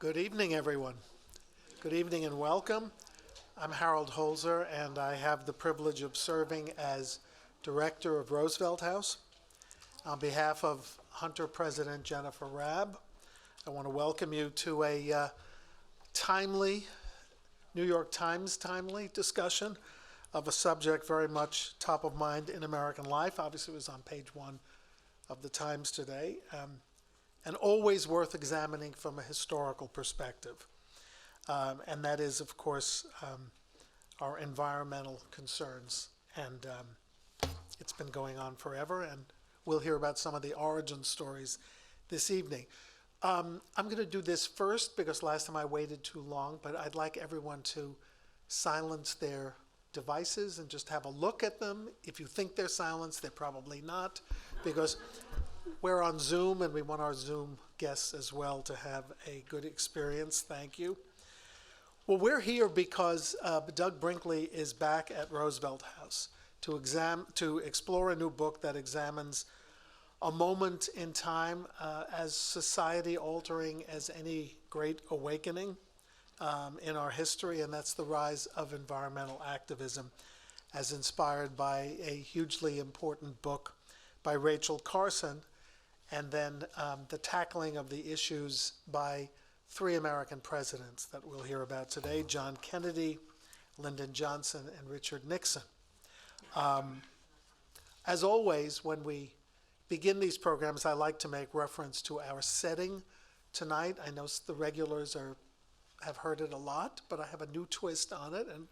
Good evening, everyone. Good evening and welcome. I'm Harold Holzer, and I have the privilege of serving as director of Roosevelt House. On behalf of Hunter President Jennifer Rabb, I want to welcome you to a timely, New York Times timely discussion of a subject very much top of mind in American life. Obviously, it was on page one of the Times today, and always worth examining from a historical perspective. And that is, of course, our environmental concerns. And it's been going on forever, and we'll hear about some of the origin stories this evening. I'm going to do this first because last time I waited too long, but I'd like everyone to silence their devices and just have a look at them. If you think they're silenced, they're probably not, because we're on Zoom and we want our Zoom guests as well to have a good experience. Thank you. Well, we're here because Doug Brinkley is back at Roosevelt House to explore a new book that examines a moment in time as society-altering as any great awakening in our history, and that's the rise of environmental activism, as inspired by a hugely important book by Rachel Carson, and then the tackling of the issues by three American presidents that we'll hear about today: John Kennedy, Lyndon Johnson, and Richard Nixon. As always, when we begin these programs, I like to make reference to our setting tonight. I know the regulars have heard it a lot, but I have a new twist on it, and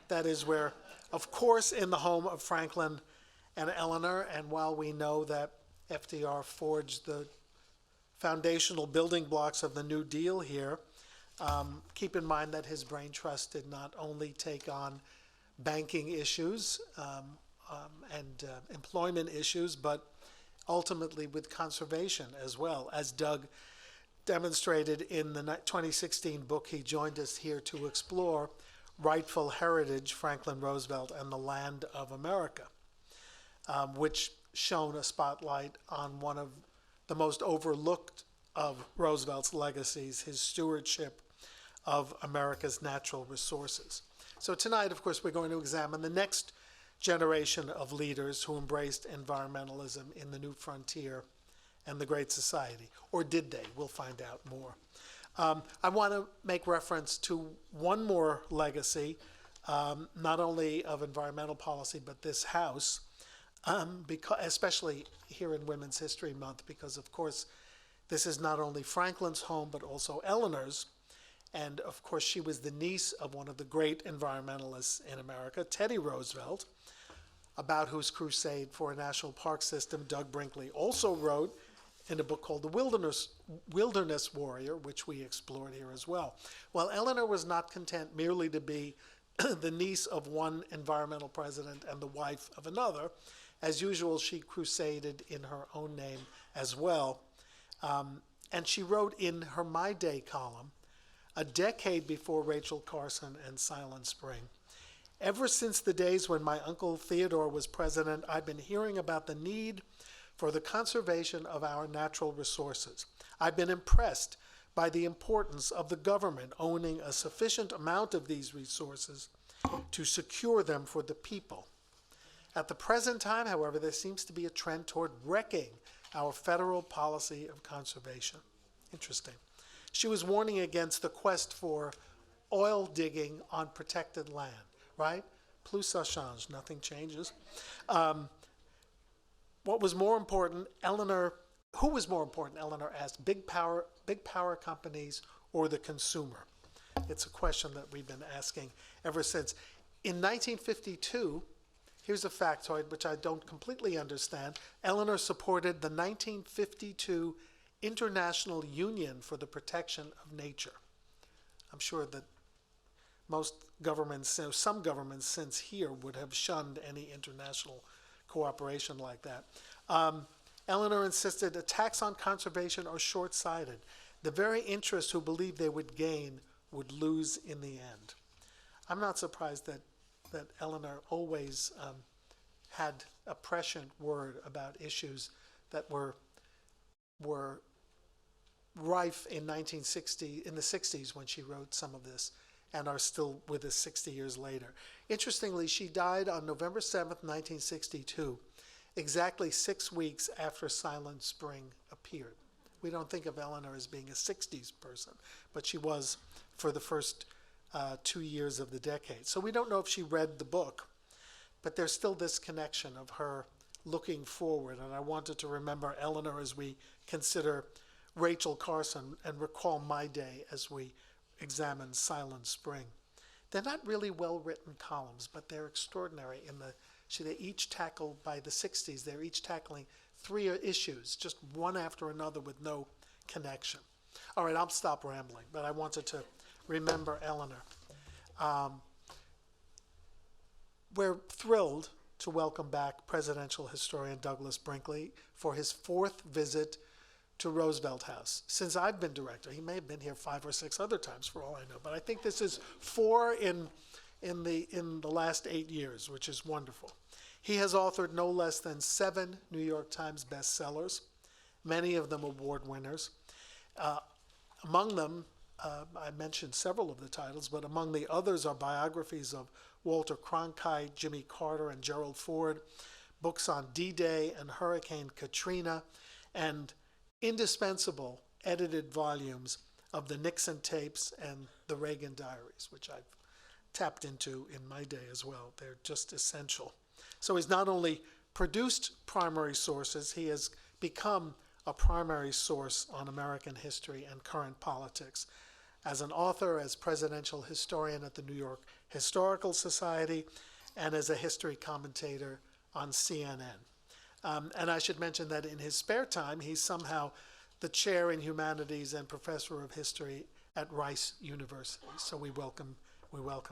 that is we're, of course, in the home of Franklin and Eleanor, and while we know that FDR forged the foundational building blocks of the New Deal here, keep in mind that his brain trust did not only take on banking issues and employment issues, but ultimately with conservation as well, as Doug demonstrated in the 2016 book he joined us here to explore, Rightful Heritage, Franklin Roosevelt and the Land of America, which shone a spotlight on one of the most overlooked of Roosevelt's legacies, his stewardship of America's natural resources. So tonight, of course, we're going to examine the next generation of leaders who embraced environmentalism in the new frontier and the Great Society. Or did they? We'll find out more. I want to make reference to one more legacy, not only of environmental policy, but this House, especially here in Women's History Month, because, of course, this is not only Franklin's home, but also Eleanor's. And, of course, she was the niece of one of the great environmentalists in America, Teddy Roosevelt, about whose crusade for a national park system Doug Brinkley also wrote in a book called The Wilderness Warrior, which we explored here as well. Well, Eleanor was not content merely to be the niece of one environmental president and the wife of another. As usual, she crusaded in her own name as well. And she wrote in her My Day column, a decade before Rachel Carson and Silent Spring, "Ever since the days when my uncle Theodore was president, I've been hearing about the need for the conservation of our natural resources. I've been impressed by the importance of the government owning a sufficient amount of these resources to secure them for the people. At the present time, however, there seems to be a trend toward wrecking our federal policy of conservation." Interesting. She was warning against the quest for oil digging on protected land, right? Plus ça change, nothing changes. What was more important, who was more important, Eleanor asked, big power companies or the consumer? It's a question that we've been asking ever since. In 1952, here's a factoid which I don't completely understand. Eleanor supported the 1952 International Union for the Protection of Nature. I'm sure that most governments, some governments since here, would have shunned any international cooperation like that. Eleanor insisted attacks on conservation are short-sighted. The very interests who believed they would gain would lose in the end. I'm not surprised that Eleanor always had a prescient word about issues that were rife in 1960, in the 60s when she wrote some of this, and are still with us 60 years later. Interestingly, she died on November 7th, 1962, exactly 6 weeks after Silent Spring appeared. We don't think of Eleanor as being a 60s person, but she was for the first 2 years of the decade. So we don't know if she read the book, but there's still this connection of her looking forward. And I wanted to remember Eleanor as we consider Rachel Carson and recall My Day as we examine Silent Spring. They're not really well-written columns, but they're extraordinary. They each tackle, by the 60s, they're each tackling 3 issues, just one after another with no connection. All right, I'll stop rambling, but I wanted to remember Eleanor. We're thrilled to welcome back presidential historian Douglas Brinkley for his 4th visit to Roosevelt House. Since I've been director, he may have been here 5 or 6 other times for all I know, but I think this is 4 in the last 8 years, which is wonderful. He has authored no less than 7 New York Times bestsellers, many of them award winners. Among them, I mentioned several of the titles, but among the others are biographies of Walter Cronkite, Jimmy Carter, and Gerald Ford, books on D-Day and Hurricane Katrina, and indispensable edited volumes of the Nixon tapes and the Reagan diaries, which I've tapped into in my day as well. They're just essential. So he's not only produced primary sources, he has become a primary source on American history and current politics. As an author, as presidential historian at the New York Historical Society, and as a history commentator on CNN. And I should mention that in his spare time, he's somehow the chair in humanities and professor of history at Rice University. So we welcome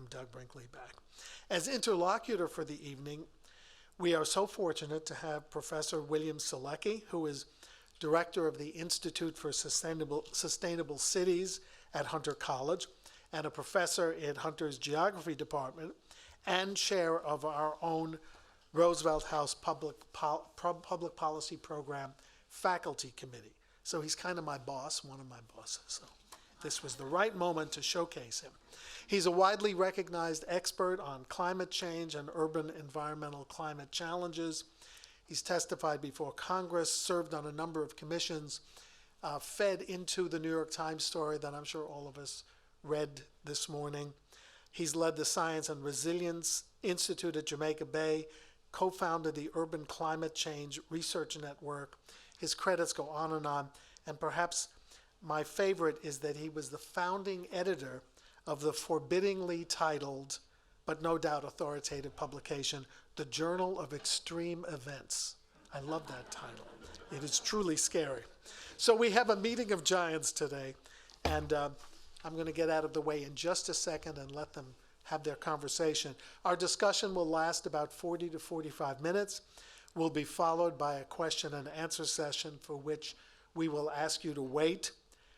Doug Brinkley back. As interlocutor for the evening, we are so fortunate to have Professor William Selecki, who is director of the Institute for Sustainable Cities at Hunter College, and a professor in Hunter's Geography Department, and chair of our own Roosevelt House Public Policy Program Faculty Committee. So he's kind of my boss, one of my bosses. So this was the right moment to showcase him. He's a widely recognized expert on climate change and urban environmental climate challenges. He's testified before Congress, served on a number of commissions, fed into the New York Times story that I'm sure all of us read this morning. He's led the Science and Resilience Institute at Jamaica Bay, co-founded the Urban Climate Change Research Network. His credits go on, and perhaps my favorite is that he was the founding editor of the forbiddingly titled, but no doubt authoritative publication, The Journal of Extreme Events. I love that title. It is truly scary. So we have a meeting of giants today, and I'm going to get out of the way in just a second and let them have their conversation. Our discussion will last about 40 to 45 minutes. Will be followed by a question and answer session for which we will ask you to wait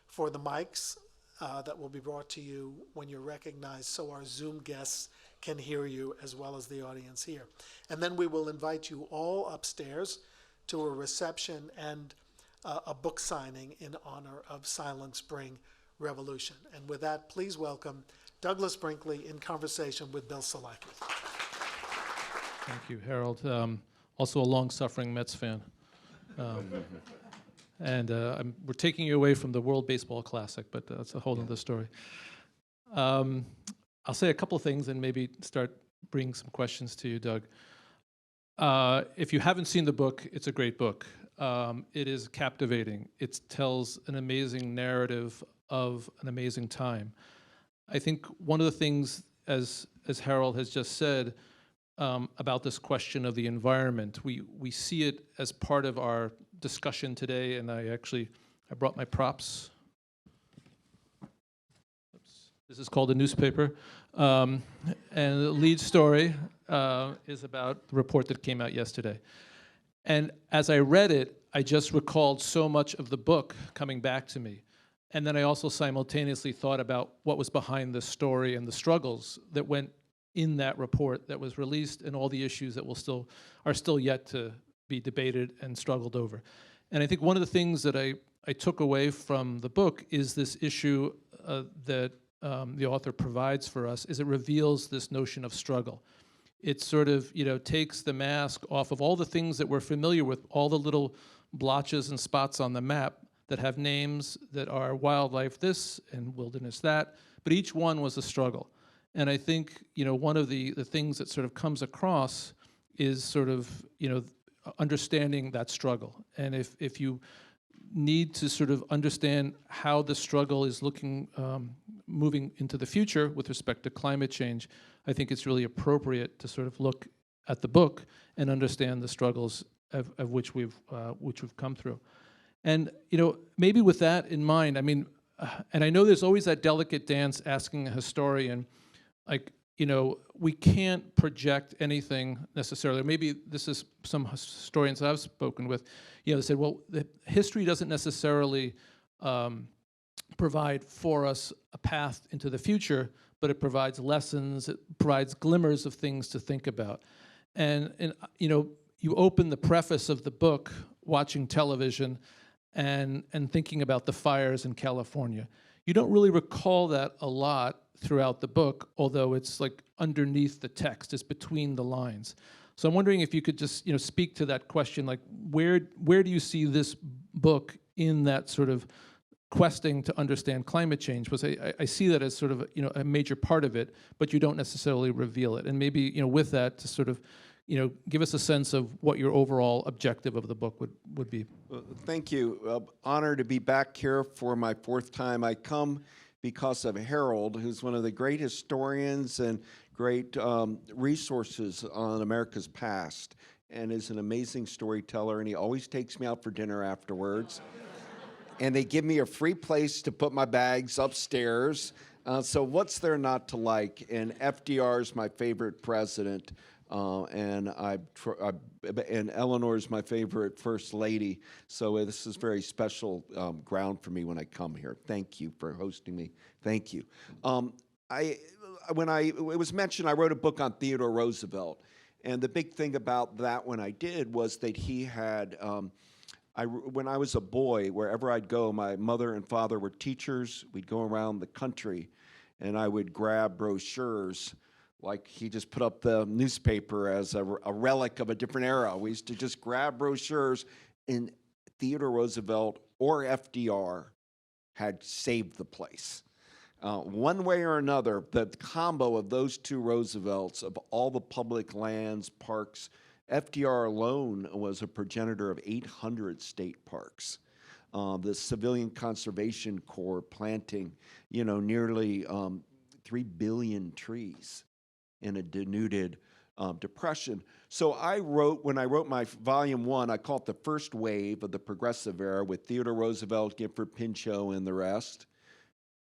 for the mics that will be brought to you when you're recognized so our Zoom guests can hear you as well as the audience here. And then we will invite you all upstairs to a reception and a book signing in honor of Silent Spring Revolution. And with that, please welcome Douglas Brinkley in conversation with Bill Selecki. Thank you, Harold. Also a long-suffering Mets fan. We're taking you away from the World Baseball Classic, but that's a whole other story. I'll say a couple of things and maybe start bringing some questions to you, Doug. If you haven't seen the book, it's a great book. It is captivating. It tells an amazing narrative of an amazing time. I think one of the things, as Harold has just said, about this question of the environment, we see it as part of our discussion today, and I brought my props. Oops. This is called a newspaper. And the lead story is about the report that came out yesterday. And as I read it, I just recalled so much of the book coming back to me. And then I also simultaneously thought about what was behind the story and the struggles that went in that report that was released and all the issues that are still yet to be debated and struggled over. And I think one of the things that I I took away from the book is this issue that the author provides for us, is it reveals this notion of struggle. It sort of, takes the mask off of all the things that we're familiar with, all the little blotches and spots on the map that have names that are wildlife this and wilderness that, but each one was a struggle. And I think, one of the things that sort of comes across is sort of, understanding that struggle. And if you need to sort of understand how the struggle is looking, moving into the future with respect to climate change, I think it's really appropriate to sort of look at the book and understand the struggles of which we've come through. And maybe with that in mind, I mean, and I know there's always that delicate dance asking a historian, like, we can't project anything necessarily. Maybe this is some historians I've spoken with, they said, well, the history doesn't necessarily provide for us a path into the future, but it provides lessons, it provides glimmers of things to think about. And you open the preface of the book watching television and thinking about the fires in California. You don't really recall that a lot throughout the book, although it's like underneath the text, it's between the lines. So I'm wondering if you could just speak to that question, like where do you see this book in that sort of questing to understand climate change? Because I see that as sort of a major part of it, but you don't necessarily reveal it. And maybe with that to sort of give us a sense of what your overall objective of the book would be. Well, thank you. Honor to be back here for my fourth time. I come because of Harold, who's one of the great historians and great resources on America's past, and is an amazing storyteller, and he always takes me out for dinner afterwards. And they give me a free place to put my bags upstairs. So what's there not to like? And FDR is my favorite president. And Eleanor is my favorite first lady, so this is very special ground for me when I come here. Thank you for hosting me. Thank you. It was mentioned, I wrote a book on Theodore Roosevelt, and the big thing about that when I did was that he had. When I was a boy, wherever I'd go, my mother and father were teachers. We'd go around the country, and I would grab brochures. Like he just put up the newspaper as a relic of a different era. We used to just grab brochures, and Theodore Roosevelt or FDR had saved the place. One way or another, the combo of those two Roosevelts, of all the public lands, parks, FDR alone was a progenitor of 800 state parks. The Civilian Conservation Corps planting, nearly 3 billion trees in a denuded depression. So when I wrote my volume 1, I call it the first wave of the progressive era with Theodore Roosevelt, Gifford Pinchot, and the rest,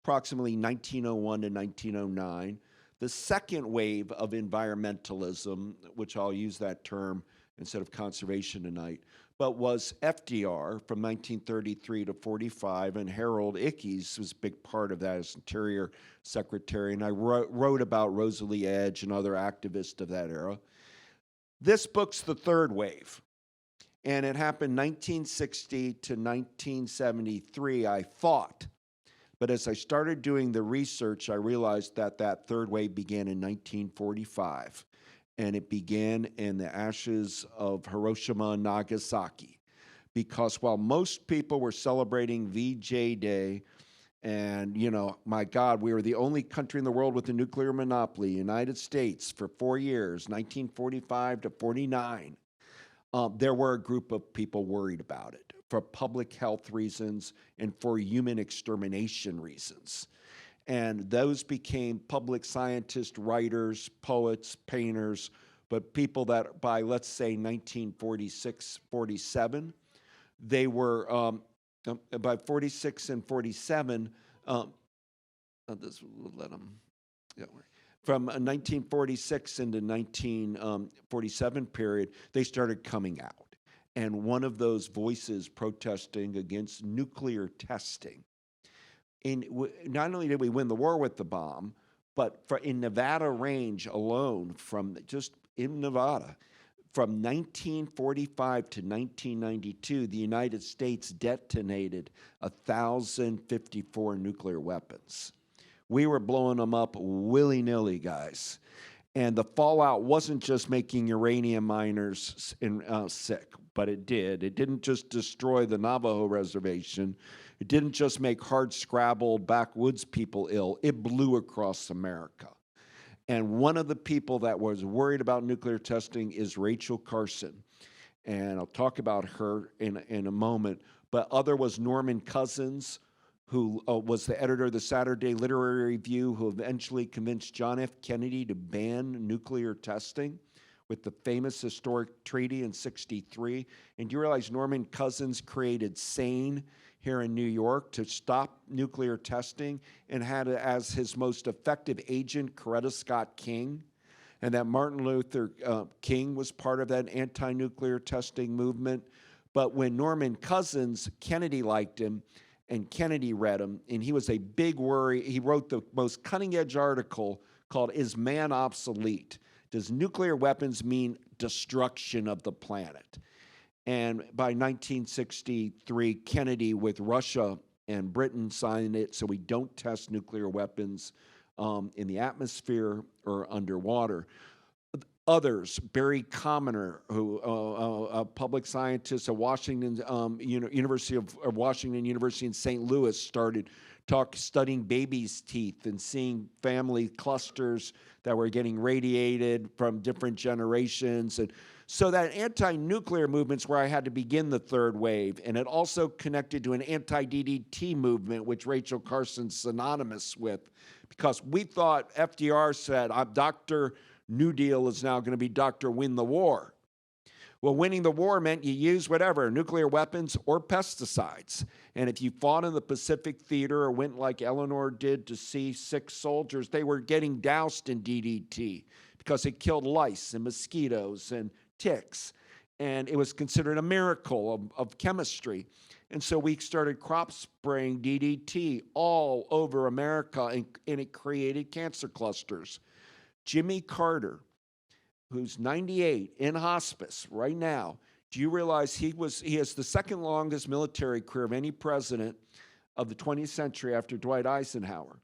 approximately 1901 to 1909. The second wave of environmentalism, which I'll use that term instead of conservation tonight, but was FDR from 1933 to 45, and Harold Ickes was a big part of that as Interior Secretary, and I wrote about Rosalie Edge and other activists of that era. This book's the third wave, and it happened 1960 to 1973, I thought. But as I started doing the research, I realized that third wave began in 1945. And it began in the ashes of Hiroshima and Nagasaki. Because while most people were celebrating VJ Day, and, my God, we were the only country in the world with a nuclear monopoly, United States, for 4 years, 1945 to 49, there were a group of people worried about it for public health reasons and for human extermination reasons. And those became public scientists, writers, poets, painters, but people that by, let's say, 1946, 47, they were, by 46 and 47, this will let them, from 1946 into 1947 period, they started coming out. And one of those voices protesting against nuclear testing. Not only did we win the war with the bomb, but in Nevada range alone, from just in Nevada, From 1945 to 1992, the United States detonated 1,054 nuclear weapons. We were blowing them up willy-nilly, guys. And the fallout wasn't just making uranium miners sick, but it did. It didn't just destroy the Navajo reservation. It didn't just make hard-scrabble backwoods people ill. It blew across America. And one of the people that was worried about nuclear testing is Rachel Carson. And I'll talk about her in a moment. But other was Norman Cousins, who was the editor of the Saturday Literary Review, who eventually convinced John F. Kennedy to ban nuclear testing with the famous historic treaty in '63. And do you realize Norman Cousins created SANE here in New York to stop nuclear testing, and had as his most effective agent Coretta Scott King, and that Martin Luther King was part of that anti-nuclear testing movement. But when Norman Cousins, Kennedy liked him, and Kennedy read him, and he was a big worry. He wrote the most cutting-edge article called "Is Man Obsolete? Does Nuclear Weapons Mean Destruction of the Planet?" And by 1963, Kennedy with Russia and Britain signed it so we don't test nuclear weapons in the atmosphere or underwater. Others, Barry Commoner, who a public scientist at Washington University of Washington University in St. Louis, started studying babies' teeth and seeing family clusters that were getting radiated from different generations. And so that anti-nuclear movement's where I had to begin the third wave. And it also connected to an anti-DDT movement, which Rachel Carson's synonymous with, because we thought FDR said, Dr. New Deal is now going to be Dr. Win the War. Well, winning the war meant you use whatever, nuclear weapons or pesticides. And if you fought in the Pacific Theater or went like Eleanor did to see sick soldiers, they were getting doused in DDT because it killed lice and mosquitoes and ticks. And it was considered a miracle of chemistry. And so we started crop spraying DDT all over America, and it created cancer clusters. Jimmy Carter, who's 98 in hospice right now, do you realize he has the second longest military career of any president of the 20th century after Dwight Eisenhower?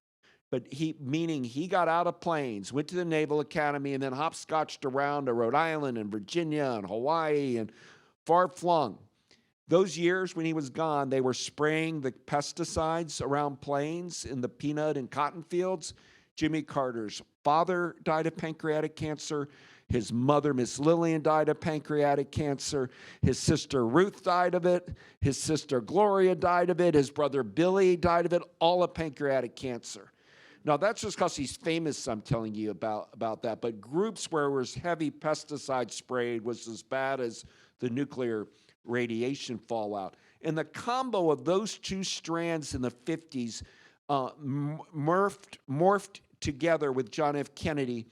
But meaning he got out of planes, went to the Naval Academy, and then hopscotched around to Rhode Island and Virginia and Hawaii and far flung. Those years when he was gone, they were spraying the pesticides around planes in the peanut and cotton fields. Jimmy Carter's father died of pancreatic cancer. His mother, Miss Lillian, died of pancreatic cancer. His sister Ruth died of it. His sister Gloria died of it. His brother Billy died of it, all of pancreatic cancer. Now, that's just because he's famous, I'm telling you about that. But groups where there was heavy pesticide sprayed was as bad as the nuclear radiation fallout. And the combo of those two strands in the 50s morphed together with John F. Kennedy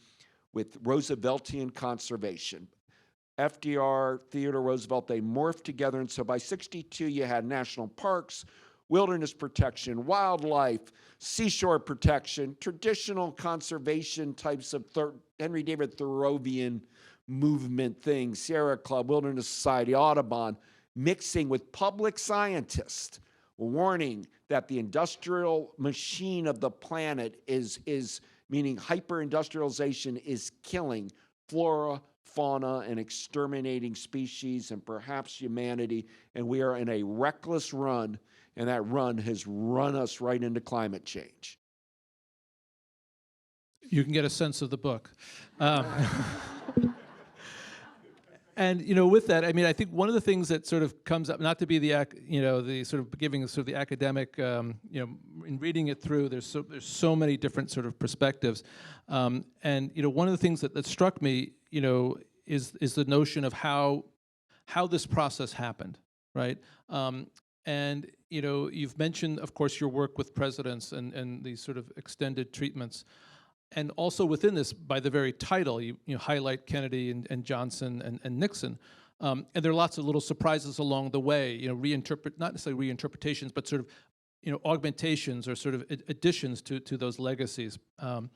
with Rooseveltian conservation. FDR, Theodore Roosevelt, they morphed together. And so by '62, you had national parks, wilderness protection, wildlife, seashore protection, traditional conservation types of Henry David Thoreauvian movement things, Sierra Club, Wilderness Society, Audubon, mixing with public scientists, warning that the industrial machine of the planet is meaning hyper-industrialization is killing flora, fauna, and exterminating species and perhaps humanity, and we are in a reckless run, and that run has run us right into climate change. You can get a sense of the book. And with that, I mean, I think one of the things that sort of comes up, not to be the sort of giving sort of the academic, in reading it through, there's so many different sort of perspectives, and one of the things that struck me, is the notion of how this process happened, right? And you've mentioned, of course, your work with presidents and these sort of extended treatments. And also within this, by the very title, you highlight Kennedy and Johnson and Nixon. And there are lots of little surprises along the way, not necessarily reinterpretations, but sort of, augmentations or sort of additions to those legacies. But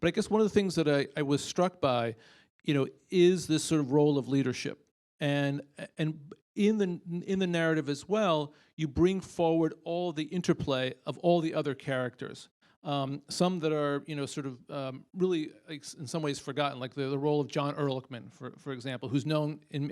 I guess one of the things that I was struck by is this sort of role of leadership. And in the narrative as well, you bring forward all the interplay of all the other characters. Some that are, sort of really, like, in some ways forgotten, like the role of John Ehrlichman, for example, who's known in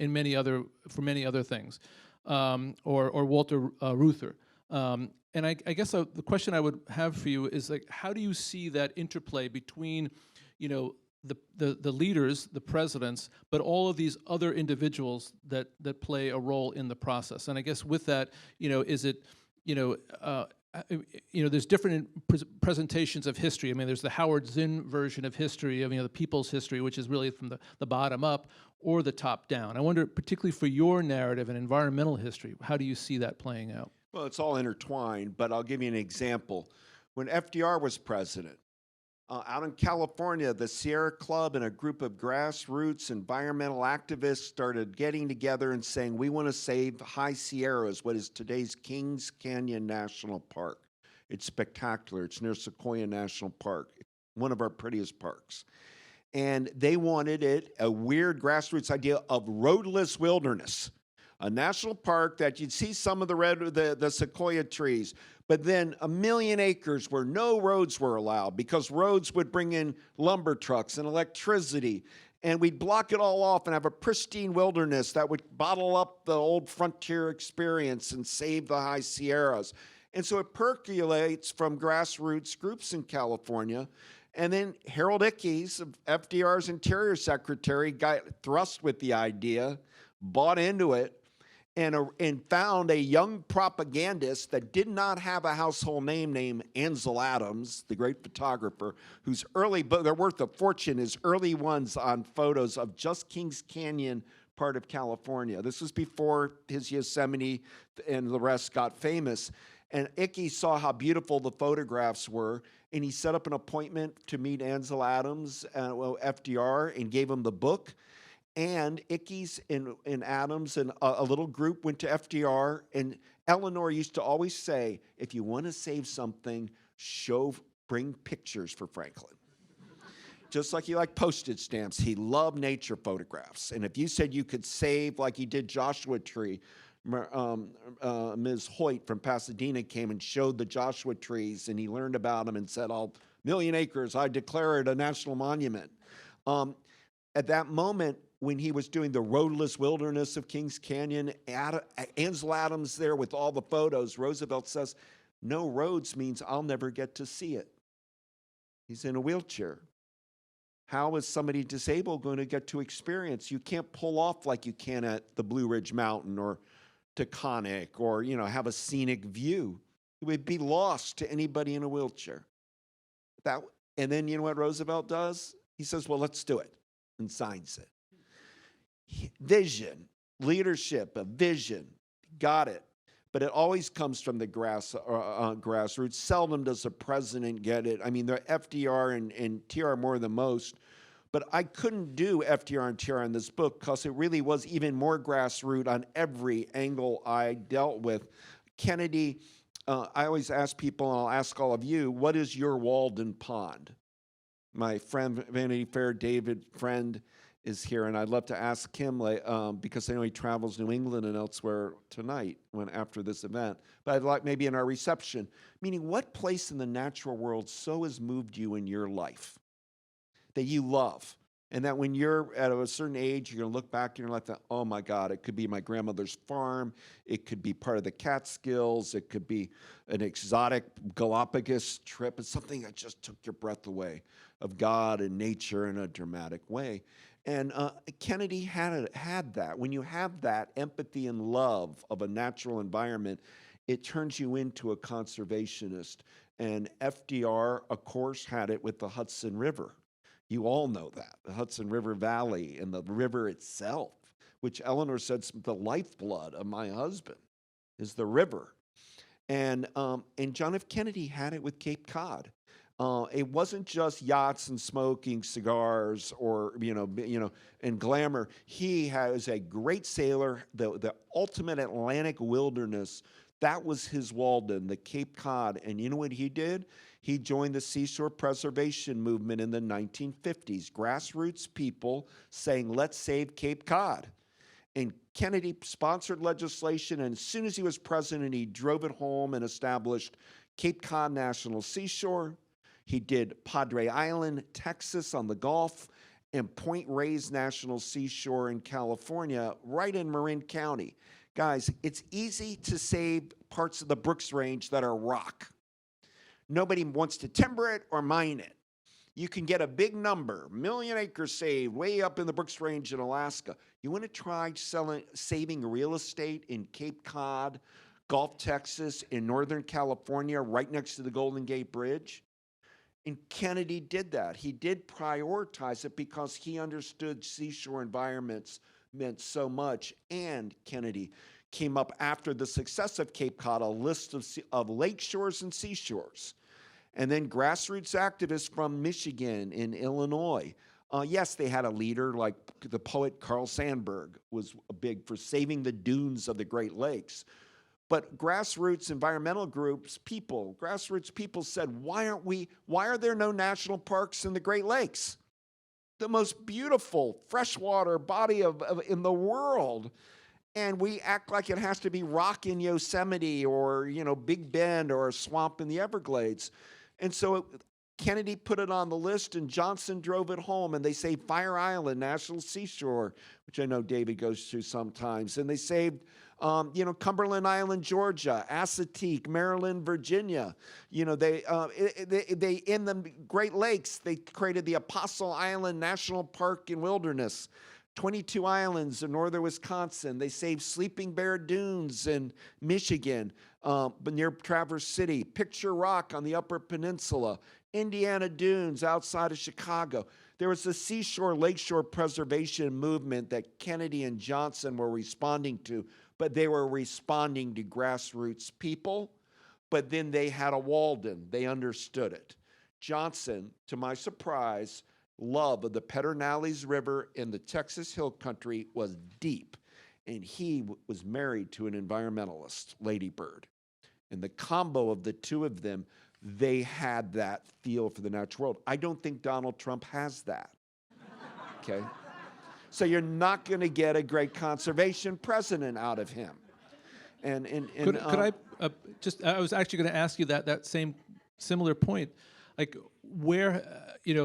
for many other things, or Walter Reuther. And I guess the question I would have for you is, like, how do you see that interplay between, the leaders, the presidents, but all of these other individuals that play a role in the process? And I guess with that, is it, there's different presentations of history. I mean, there's the Howard Zinn version of history, of, the people's history, which is really from the bottom up, or the top down. I wonder, particularly for your narrative and environmental history, how do you see that playing out? Well, it's all intertwined, but I'll give you an example. When FDR was president, out in California, the Sierra Club and a group of grassroots environmental activists started getting together and saying, we want to save High Sierras, what is today's Kings Canyon National Park. It's spectacular. It's near Sequoia National Park, one of our prettiest parks. And they wanted a weird grassroots idea of roadless wilderness, a national park that you'd see some of the sequoia trees, but then 1 million acres where no roads were allowed, because roads would bring in lumber trucks and electricity, and we'd block it all off and have a pristine wilderness that would bottle up the old frontier experience and save the High Sierras. And so it percolates from grassroots groups in California. And then Harold Ickes, FDR's Interior Secretary, got thrust with the idea, bought into it, and found a young propagandist that did not have a household name named Ansel Adams, the great photographer, whose early book, they're worth a fortune, his early ones on photos of just Kings Canyon part of California. This was before his Yosemite and the rest got famous. And Ickes saw how beautiful the photographs were, and he set up an appointment to meet Ansel Adams, FDR, and gave him the book. And Ickes and Adams and a little group went to FDR, and Eleanor used to always say, if you want to save something, bring pictures for Franklin. Just like he liked postage stamps, he loved nature photographs. And if you said you could save, like he did Joshua Tree, Ms. Hoyt from Pasadena came and showed the Joshua trees, and he learned about them and said, 1,000,000 acres, I declare it a national monument. At that moment, when he was doing the roadless wilderness of Kings Canyon, Ansel Adams there with all the photos, Roosevelt says, no roads means I'll never get to see it. He's in a wheelchair. How is somebody disabled going to get to experience? You can't pull off like you can at the Blue Ridge Mountain or Taconic, or have a scenic view. It would be lost to anybody in a wheelchair. And then you know what Roosevelt does? He says, well, let's do it, and signs it. Vision, leadership, a vision, got it. But it always comes from the grassroots. Seldom does a president get it. I mean, the FDR and TR more than most. But I couldn't do FDR and TR in this book because it really was even more grassroots on every angle I dealt with. Kennedy, I always ask people, and I'll ask all of you, what is your Walden Pond? My friend, Vanity Fair David Friend, is here, and I'd love to ask him, because I know he travels New England and elsewhere tonight after this event. But I'd like maybe in our reception, meaning what place in the natural world so has moved you in your life that you love, and that when you're at a certain age, you're going to look back in your life and, oh my God, it could be my grandmother's farm, it could be part of the Catskills, it could be an exotic Galapagos trip. It's something that just took your breath away of God and nature in a dramatic way. And Kennedy had that. When you have that empathy and love of a natural environment, it turns you into a conservationist. And FDR, of course, had it with the Hudson River. You all know that, the Hudson River Valley and the river itself, which Eleanor said the lifeblood of my husband is the river. And John F. Kennedy had it with Cape Cod. It wasn't just yachts and smoking cigars or and glamour. He was a great sailor. The ultimate Atlantic wilderness, that was his Walden, the Cape Cod. And you know what he did? He joined the seashore preservation movement in the 1950s. Grassroots people saying, let's save Cape Cod. And Kennedy sponsored legislation, and as soon as he was president, he drove it home and established Cape Cod National Seashore. He did Padre Island, Texas on the Gulf, and Point Reyes National Seashore in California, right in Marin County. Guys, it's easy to save parts of the Brooks Range that are rock. Nobody wants to timber it or mine it. You can get a big number, 1 million acres saved way up in the Brooks Range in Alaska. You want to try saving real estate in Cape Cod, Gulf, Texas, in Northern California, right next to the Golden Gate Bridge? And Kennedy did that. He did prioritize it because he understood seashore environments meant so much. And Kennedy came up after the success of Cape Cod, a list of lake shores and seashores. And then grassroots activists from Michigan and Illinois. Yes, they had a leader like the poet Carl Sandburg was big for saving the dunes of the Great Lakes. But grassroots environmental groups, grassroots people said, why are there no national parks in the Great Lakes? The most beautiful freshwater body in the world. And we act like it has to be rock in Yosemite or, Big Bend or a swamp in the Everglades. And so Kennedy put it on the list and Johnson drove it home, and they saved Fire Island National Seashore, which I know David goes to sometimes. And they saved, Cumberland Island, Georgia, Assateague, Maryland, Virginia. They in the Great Lakes, they created the Apostle Island National Park and Wilderness. 22 islands in northern Wisconsin. They saved Sleeping Bear Dunes in Michigan, but near Traverse City. Picture Rock on the Upper Peninsula. Indiana Dunes outside of Chicago. There was a seashore, lakeshore preservation movement that Kennedy and Johnson were responding to, but they were responding to grassroots people. But then they had a Walden. They understood it. Johnson, to my surprise, love of the Pedernales River in the Texas Hill Country was deep, and he was married to an environmentalist, Lady Bird. And the combo of the two of them, they had that feel for the natural world. I don't think Donald Trump has that, okay? So you're not going to get a great conservation president out of him. Could I I was actually going to ask you that same similar point. Like where,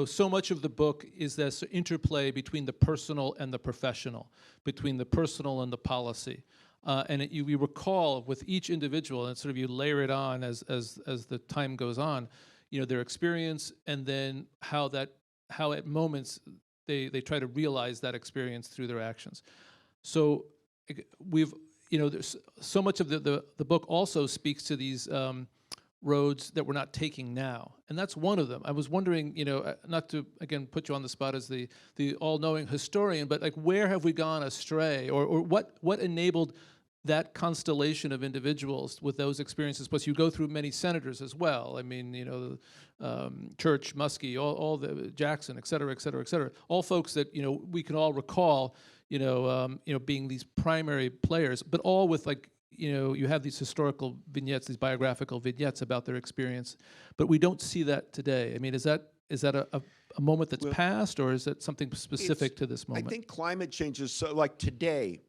so much of the book is this interplay between the personal and the professional, between the personal and the policy. We recall with each individual, and sort of you layer it on as the time goes on, their experience, and then how at moments they try to realize that experience through their actions. So there's so much of the book also speaks to these roads that we're not taking now, and that's one of them. I was wondering, not to again put you on the spot as the all-knowing historian, but like where have we gone astray, or what enabled that constellation of individuals with those experiences? Plus, you go through many senators as well. I mean, Church, Muskie, all the Jackson, et cetera, et cetera, et cetera. All folks that we can all recall, being these primary players, but all with you have these historical vignettes, these biographical vignettes about their experience, but we don't see that today. I mean, is that a moment that's passed, or is it something specific to this moment? I think climate change is so, like today,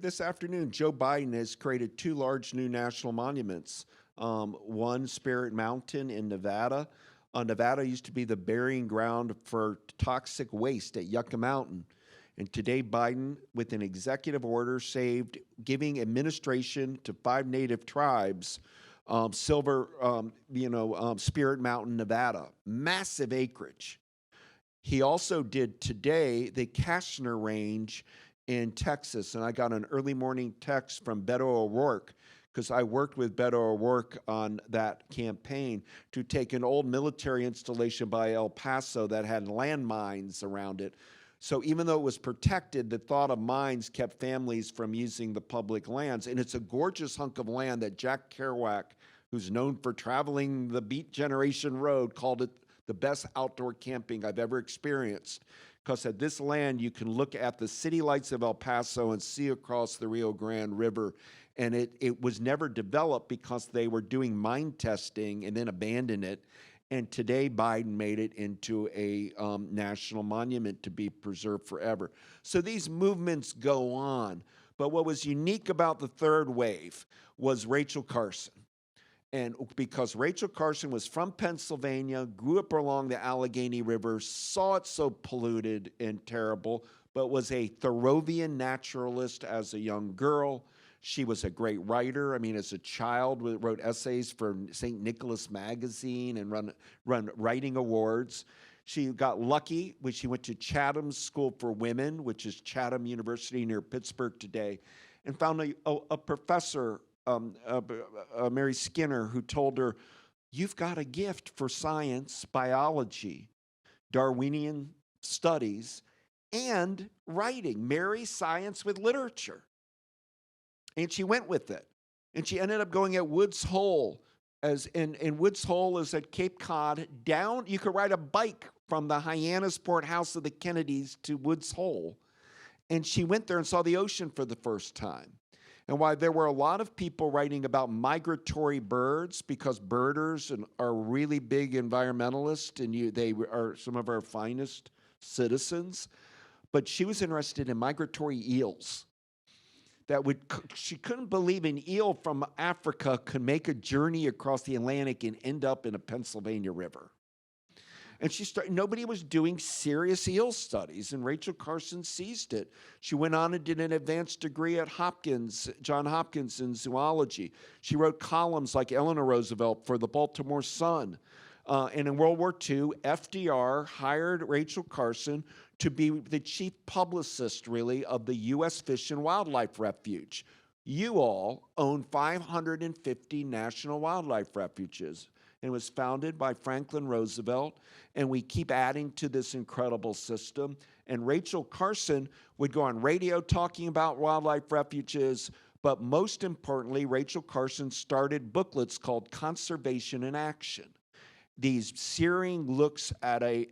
this afternoon, Joe Biden has created 2 large new national monuments. One, Spirit Mountain in Nevada. Nevada used to be the burying ground for toxic waste at Yucca Mountain. And today, Biden, with an executive order, giving administration to 5 native tribes, Spirit Mountain, Nevada, massive acreage. He also did today the Kashner Range in Texas, and I got an early morning text from Beto O'Rourke, because I worked with Beto O'Rourke on that campaign to take an old military installation by El Paso that had landmines around it. So even though it was protected, the thought of mines kept families from using the public lands. And it's a gorgeous hunk of land that Jack Kerouac, who's known for traveling the Beat Generation Road, called it the best outdoor camping I've ever experienced. Because at this land, you can look at the city lights of El Paso and see across the Rio Grande River. And it was never developed because they were doing mine testing and then abandoned it. And today Biden made it into a national monument to be preserved forever. So these movements go on. But what was unique about the third wave was Rachel Carson. And because Rachel Carson was from Pennsylvania, grew up along the Allegheny River, saw it so polluted and terrible, but was a Thoreauvian naturalist as a young girl. She was a great writer. I mean, as a child, wrote essays for St. Nicholas Magazine and run writing awards. She got lucky when she went to Chatham School for Women, which is Chatham University near Pittsburgh today, and found a professor, Mary Skinner, who told her, "You've got a gift for science, biology, Darwinian studies, and writing. Marry science with literature." And she went with it. And she ended up going at Woods Hole. And Woods Hole is at Cape Cod. Down, you could ride a bike from the Hyannisport House of the Kennedys to Woods Hole. And she went there and saw the ocean for the first time. And while there were a lot of people writing about migratory birds, because birders are really big environmentalists, and they are some of our finest citizens, but she was interested in migratory eels. She couldn't believe an eel from Africa could make a journey across the Atlantic and end up in a Pennsylvania river. And nobody was doing serious eel studies, and Rachel Carson seized it. She went on and did an advanced degree at Johns Hopkins in zoology. She wrote columns like Eleanor Roosevelt for the Baltimore Sun. And in World War II, FDR hired Rachel Carson to be the chief publicist, really, of the U.S. Fish and Wildlife Refuge. You all own 550 national wildlife refuges. And it was founded by Franklin Roosevelt, and we keep adding to this incredible system. And Rachel Carson would go on radio talking about wildlife refuges, but most importantly, Rachel Carson started booklets called Conservation in Action. These searing looks at a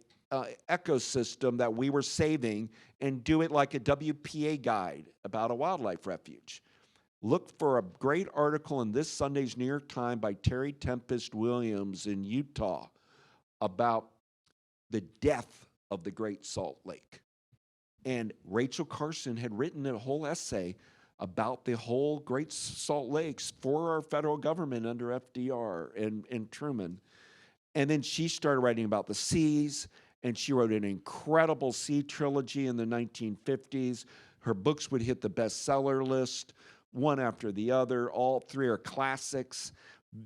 ecosystem that we were saving and do it like a WPA guide about a wildlife refuge. Look for a great article in this Sunday's New York Times by Terry Tempest Williams in Utah about the death of the Great Salt Lake. And Rachel Carson had written a whole essay about the whole Great Salt Lakes for our federal government under FDR and Truman. And then she started writing about the seas, and she wrote an incredible sea trilogy in the 1950s. Her books would hit the bestseller list, one after the other. All three are classics.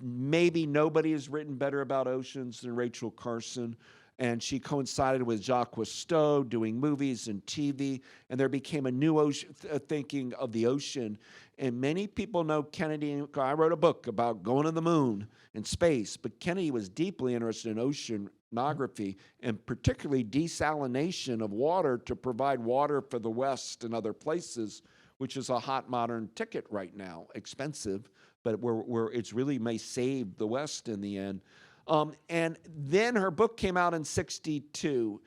Maybe nobody has written better about oceans than Rachel Carson. And she coincided with Jacques Cousteau doing movies and TV, and there became a new thinking of the ocean. And many people know Kennedy. I wrote a book about going to the moon and space, but Kennedy was deeply interested in oceanography and particularly desalination of water to provide water for the West and other places, which is a hot modern ticket right now, expensive, but it's really may save the West in the end. And then her book came out in '62,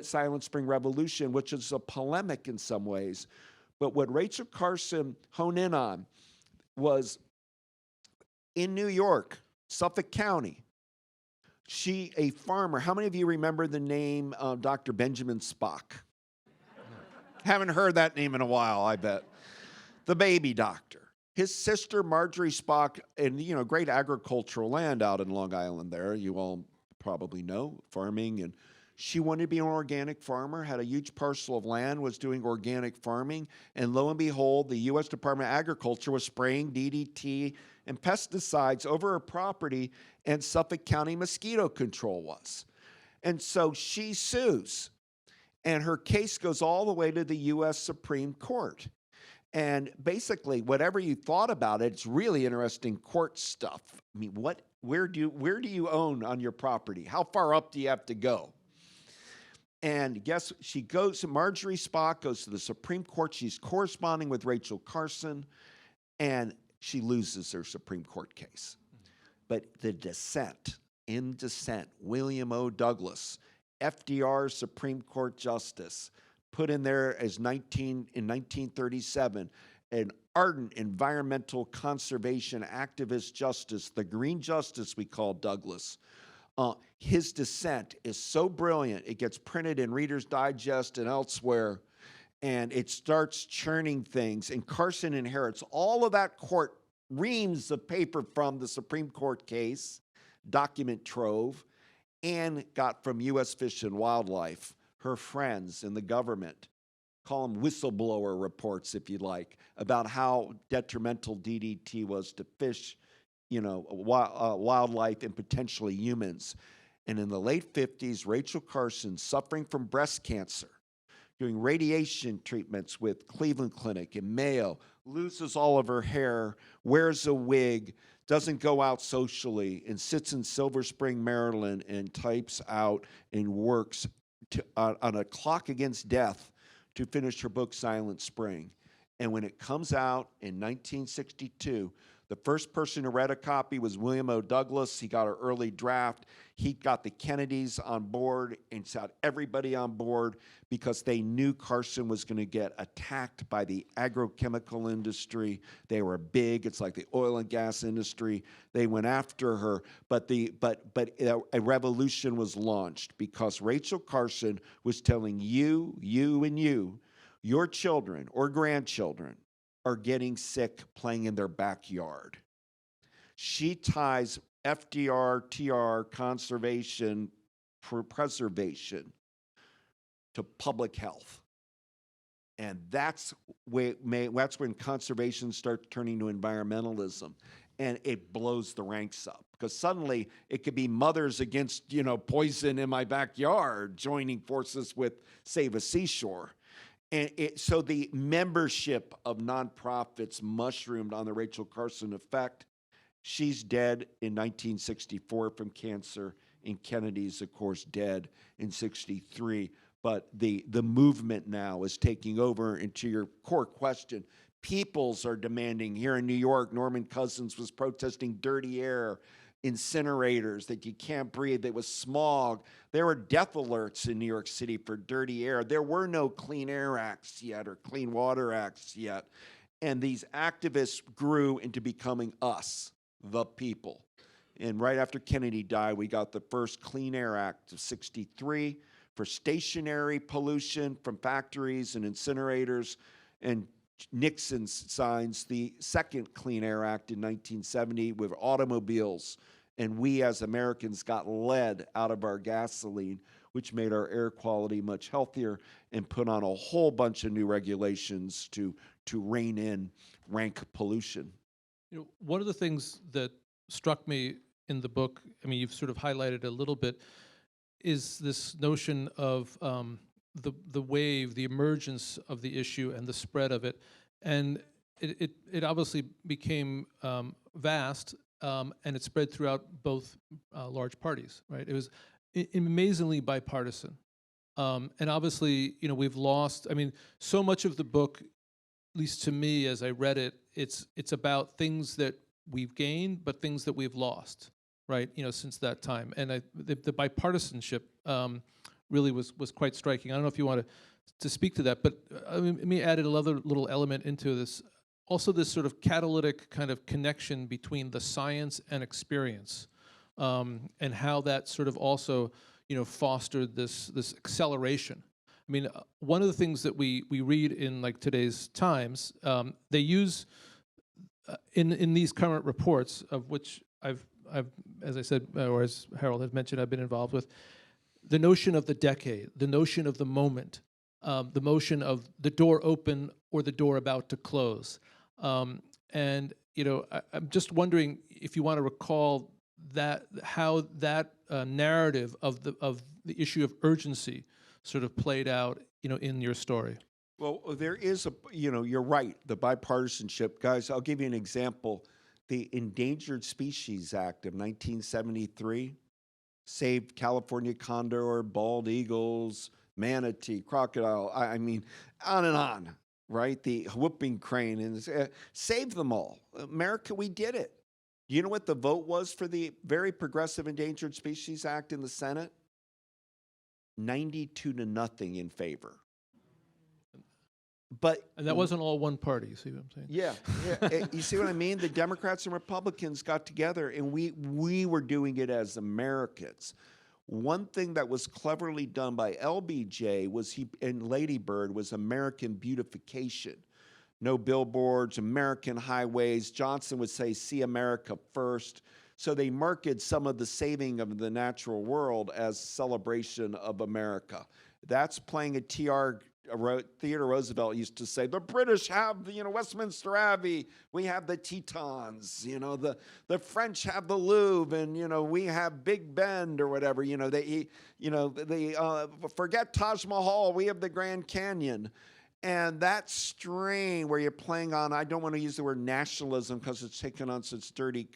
Silent Spring Revolution, which is a polemic in some ways. But what Rachel Carson honed in on was in New York, Suffolk County, a farmer. How many of you remember the name Dr. Benjamin Spock? Haven't heard that name in a while, I bet. The baby doctor. His sister, Marjorie Spock, and great agricultural land out in Long Island there, you all probably know, farming. And she wanted to be an organic farmer, had a huge parcel of land, was doing organic farming. And lo and behold, the U.S. Department of Agriculture was spraying DDT and pesticides over her property, and Suffolk County mosquito control was. And so she sues. And her case goes all the way to the U.S. Supreme Court. And basically, whatever you thought about it, it's really interesting court stuff. I mean, where do you own on your property? How far up do you have to go? And Marjorie Spock goes to the Supreme Court. She's corresponding with Rachel Carson, and she loses her Supreme Court case. But the dissent, William O. Douglas, FDR Supreme Court Justice, put in there as in 1937, an ardent environmental conservation activist justice, the green justice we call Douglas. His dissent is so brilliant, it gets printed in Reader's Digest and elsewhere, and it starts churning things. And Carson inherits all of that court reams of paper from the Supreme Court case, document trove, and got from U.S. Fish and Wildlife, her friends in the government. Call them whistleblower reports, if you like, about how detrimental DDT was to fish, wildlife and potentially humans. And in the late 50s, Rachel Carson, suffering from breast cancer, doing radiation treatments with Cleveland Clinic and Mayo, loses all of her hair, wears a wig, doesn't go out socially, and sits in Silver Spring, Maryland, and types out and works on a clock against death to finish her book, Silent Spring. And when it comes out in 1962, the first person who read a copy was William O. Douglas. He got an early draft. He got the Kennedys on board and got everybody on board because they knew Carson was going to get attacked by the agrochemical industry. They were big. It's like the oil and gas industry. They went after her, but a revolution was launched because Rachel Carson was telling you, and you, your children or grandchildren are getting sick playing in their backyard. She ties FDR, TR, conservation, preservation to public health. And that's when conservation starts turning to environmentalism. And it blows the ranks up because suddenly it could be mothers against, poison in my backyard joining forces with Save a Seashore. And so the membership of nonprofits mushroomed on the Rachel Carson effect. She's dead in 1964 from cancer, and Kennedy's, of course, dead in 63. But the movement now is taking over. And to your core question, peoples are demanding. Here in New York, Norman Cousins was protesting dirty air, incinerators that you can't breathe. There was smog. There were death alerts in New York City for dirty air. There were no Clean Air Acts yet or Clean Water Acts yet. And these activists grew into becoming us, the people. And right after Kennedy died, we got the first Clean Air Act of 63 for stationary pollution from factories and incinerators. And Nixon signs the second Clean Air Act in 1970 with automobiles. And we as Americans got lead out of our gasoline, which made our air quality much healthier, and put on a whole bunch of new regulations to rein in rank pollution. One of the things that struck me in the book, you've sort of highlighted a little bit, is this notion of the wave, the emergence of the issue and the spread of it. And it obviously became vast, and it spread throughout both large parties, right? It was amazingly bipartisan. And obviously, we've lost, so much of the book, at least to me as I read it, it's about things that we've gained, but things that we've lost, right? Since that time. And the bipartisanship really was quite striking. I don't know if you want to speak to that, but let me add another little element into this. Also, this sort of catalytic kind of connection between the science and experience, and how that sort of also, fostered this acceleration. One of the things that we read in like today's Times, they use in these current reports, of which I've as I said, or as Harold has mentioned, I've been involved with, the notion of the decade, the notion of the moment, the notion of the door open or the door about to close. And I'm just wondering if you want to recall that, how that narrative of the issue of urgency sort of played out, in your story. Well, there is you're right, the bipartisanship. Guys, I'll give you an example. The Endangered Species Act of 1973 saved California condor, bald eagles, manatee, crocodile, on and on, right? The whooping crane, and saved them all. America, we did it. You know what the vote was for the very progressive Endangered Species Act in the Senate? 92-0 in favor. But And that wasn't all one party, see what I'm saying? yeah, you see what I mean? The Democrats and Republicans got together, and we were doing it as Americans. One thing that was cleverly done by LBJ was and Lady Bird was American beautification. No billboards, American highways. Johnson would say, "See America first." So they marketed some of the saving of the natural world as celebration of America. That's playing a Theodore Roosevelt used to say, the British have, Westminster Abbey, we have the Tetons, the French have the Louvre, and, we have Big Bend or whatever, they forget Taj Mahal, we have the Grand Canyon. And that strain where you're playing on, I don't want to use the word nationalism because it's taken on such dirty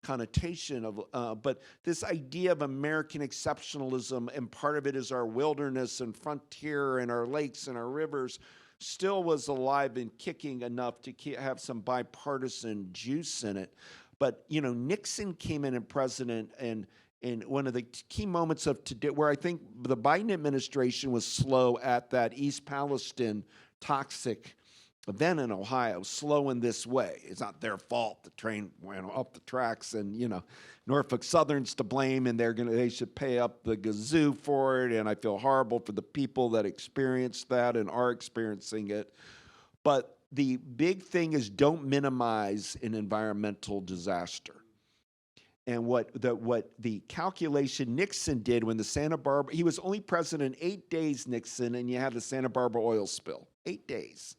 connotation of, but this idea of American exceptionalism, and part of it is our wilderness and frontier and our lakes and our rivers, still was alive and kicking enough to have some bipartisan juice in it. But, Nixon came in president, and one of the key moments of today, where I think the Biden administration was slow at that East Palestine toxic event in Ohio, slow in this way. It's not their fault. The train went off the tracks, and Norfolk Southern's to blame, and they should pay up the gazoo for it. And I feel horrible for the people that experienced that and are experiencing it. But the big thing is, don't minimize an environmental disaster. And what the calculation Nixon did when the Santa Barbara, he was only president 8 days, Nixon, and you had the Santa Barbara oil spill, 8 days.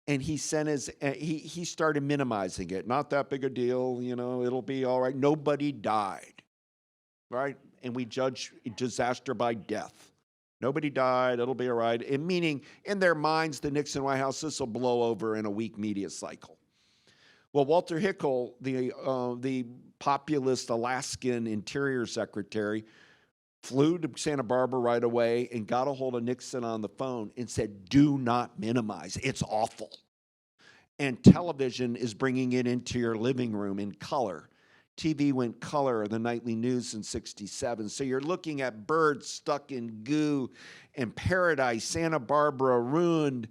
And he sent he started minimizing it. Not that big a deal, it'll be all right. Nobody died, right? And we judge disaster by death. Nobody died, it'll be all right. And meaning, in their minds, the Nixon White House, this will blow over in a weak media cycle. Well, Walter Hickel, the populist Alaskan Interior Secretary, flew to Santa Barbara right away and got a hold of Nixon on the phone and said, do not minimize. It's awful. And television is bringing it into your living room in color. TV went color, the nightly news in '67. So you're looking at birds stuck in goo and paradise, Santa Barbara ruined.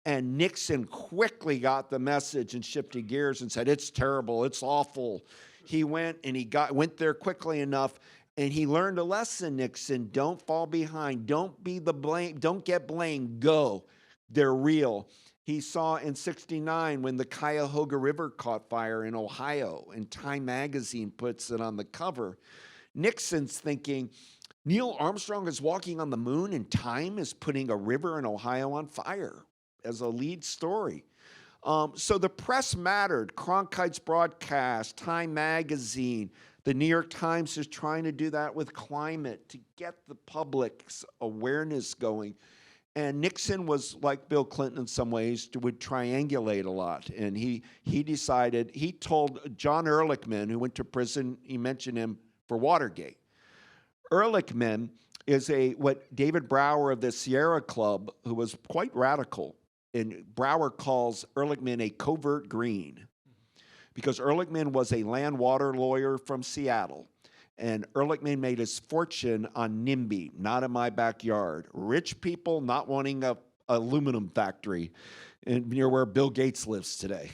And Nixon quickly got the message and shifted gears and said, it's terrible, it's awful. He went and went there quickly enough. And he learned a lesson, Nixon. Don't fall behind. Don't be the blame. Don't get blamed. Go. They're real. He saw in '69 when the Cuyahoga River caught fire in Ohio, and Time magazine puts it on the cover. Nixon's thinking, Neil Armstrong is walking on the moon, and Time is putting a river in Ohio on fire as a lead story. So the press mattered. Cronkite's broadcast, Time magazine, the New York Times is trying to do that with climate to get the public's awareness going. And Nixon was like Bill Clinton in some ways, would triangulate a lot. And he decided, he told John Ehrlichman, who went to prison, he mentioned him for Watergate. Ehrlichman is what David Brower of the Sierra Club, who was quite radical, and Brower calls Ehrlichman a covert green, because Ehrlichman was a land water lawyer from Seattle. And Ehrlichman made his fortune on NIMBY, not in my backyard. Rich people not wanting a aluminum factory near where Bill Gates lives today.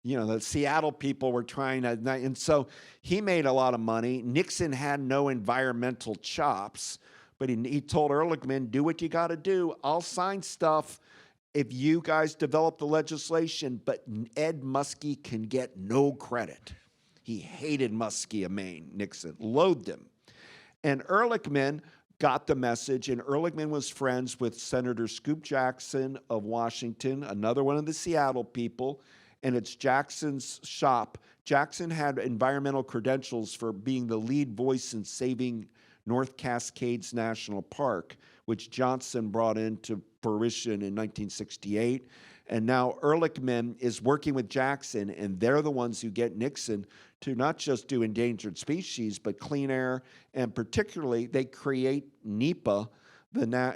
The Seattle people were trying to, and so he made a lot of money. Nixon had no environmental chops, but he told Ehrlichman, do what you got to do. I'll sign stuff if you guys develop the legislation, but Ed Muskie can get no credit. He hated Muskie of Maine, Nixon, loathed him. And Ehrlichman got the message, and Ehrlichman was friends with Senator Scoop Jackson of Washington, another one of the Seattle people, and it's Jackson's shop. Jackson had environmental credentials for being the lead voice in saving North Cascades National Park, which Johnson brought into fruition in 1968. And now Ehrlichman is working with Jackson, and they're the ones who get Nixon to not just do endangered species, but clean air, and particularly they create NEPA,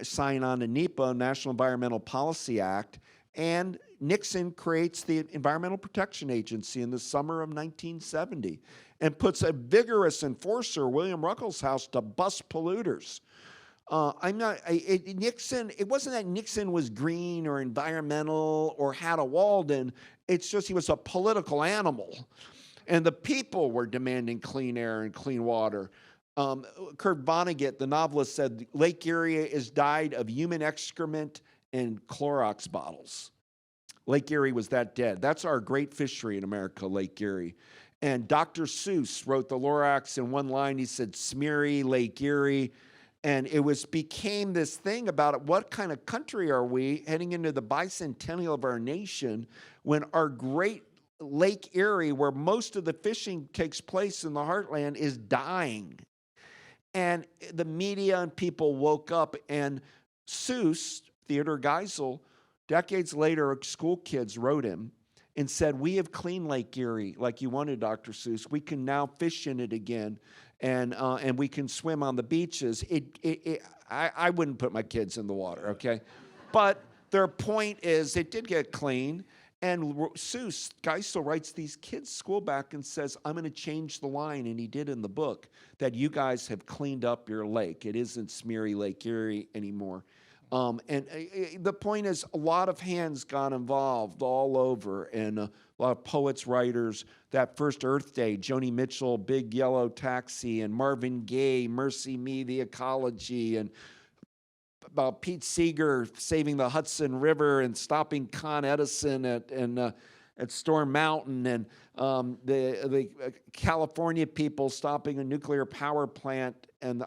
sign on to NEPA, National Environmental Policy Act, and Nixon creates the Environmental Protection Agency in the summer of 1970 and puts a vigorous enforcer, William Ruckelshaus, to bust polluters. Nixon, it wasn't that Nixon was green or environmental or had a Walden. It's just he was a political animal. And the people were demanding clean air and clean water. Kurt Vonnegut, the novelist, said Lake Erie is died of human excrement and Clorox bottles. Lake Erie was that dead. That's our great fishery in America, Lake Erie. And Dr. Seuss wrote the Lorax in one line. He said, Smeary, Lake Erie. And it became this thing about what kind of country are we heading into the bicentennial of our nation when our great Lake Erie, where most of the fishing takes place in the heartland, is dying. And the media and people woke up, and Seuss, Theodore Geisel, decades later, school kids wrote him and said, we have cleaned Lake Erie like you wanted, Dr. Seuss. We can now fish in it again, and we can swim on the beaches. I wouldn't put my kids in the water, okay? But their point is it did get clean. And Seuss, Geisel writes these kids' school back and says, I'm going to change the line, and he did in the book, that you guys have cleaned up your lake. It isn't Smeary Lake Erie anymore. The point is, a lot of hands got involved all over, and a lot of poets, writers. That first Earth Day, Joni Mitchell, Big Yellow Taxi, and Marvin Gaye, Mercy Me, The Ecology, and about Pete Seeger saving the Hudson River and stopping Con Edison at Storm Mountain, and the California people stopping a nuclear power plant and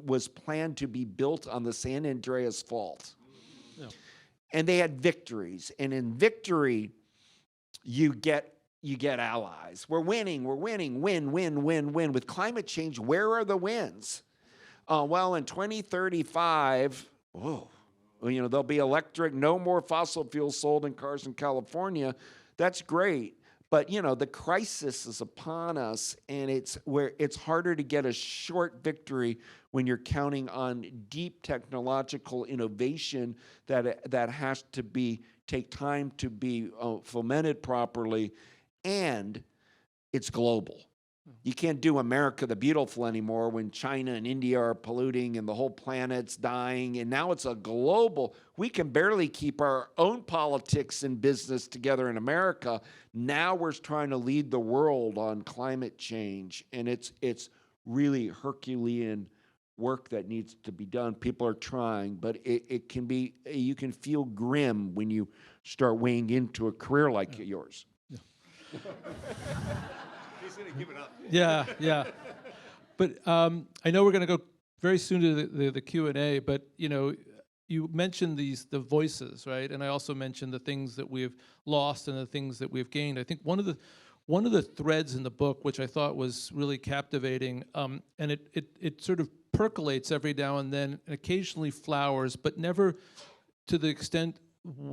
was planned to be built on the San Andreas Fault. Yeah. And they had victories, and in victory, you get allies. We're winning, win, win, win, win. With climate change, where are the wins? Well, in 2035, there'll be electric, no more fossil fuels sold in cars in California. That's great. But, the crisis is upon us, and it's harder to get a short victory when you're counting on deep technological innovation that has to take time to be fomented properly, and it's global. You can't do America the Beautiful anymore when China and India are polluting and the whole planet's dying. And now it's a global. We can barely keep our own politics and business together in America. Now we're trying to lead the world on climate change. And it's really Herculean work that needs to be done. People are trying, but it can be, you can feel grim when you start weighing into a career like yours. Yeah. He's going to give it up. Yeah. But I know we're going to go very soon to the Q&A, but, you mentioned the voices, right? And I also mentioned the things that we've lost and the things that we've gained. I think one of the threads in the book, which I thought was really captivating, and it sort of percolates every now and then, and occasionally flowers, but never to the extent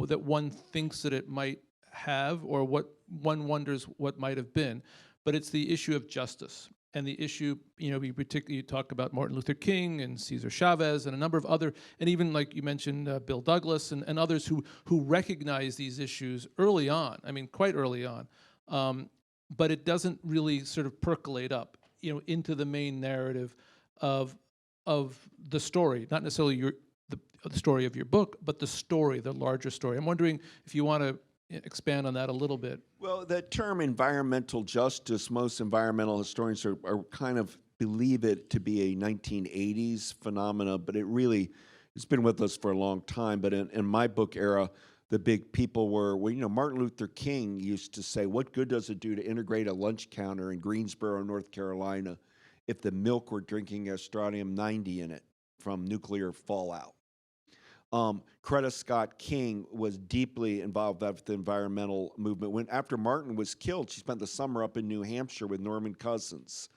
that one thinks that it might have, or what one wonders what might have been. But it's the issue of justice, and the issue, you talk about Martin Luther King and Cesar Chavez and a number of other, and even like you mentioned, Bill Douglas and others who recognize these issues early on, quite early on. But it doesn't really sort of percolate up, into the main narrative of the story, not necessarily the story of your book, but the larger story. I'm wondering if you want to expand on that a little bit. Well, the term environmental justice, most environmental historians are kind of believe it to be a 1980s phenomena, but it's been with us for a long time. But in my book era, the big people were, Martin Luther King used to say, what good does it do to integrate a lunch counter in Greensboro, North Carolina, if the milk were drinking has strontium-90 in it from nuclear fallout? Coretta Scott King was deeply involved with the environmental movement. After Martin was killed, she spent the summer up in New Hampshire with Norman Cousins.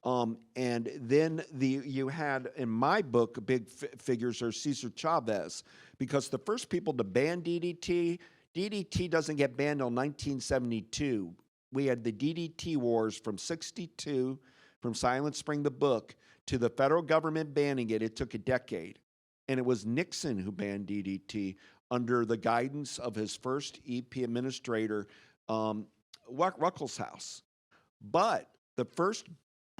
And then you had, in my book, big figures are Cesar Chavez, because the first people to ban DDT doesn't get banned until 1972. We had the DDT wars from 62, from Silent Spring, the book, to the federal government banning it. It took a decade. And it was Nixon who banned DDT under the guidance of his first EP administrator, Ruckelshaus. But the first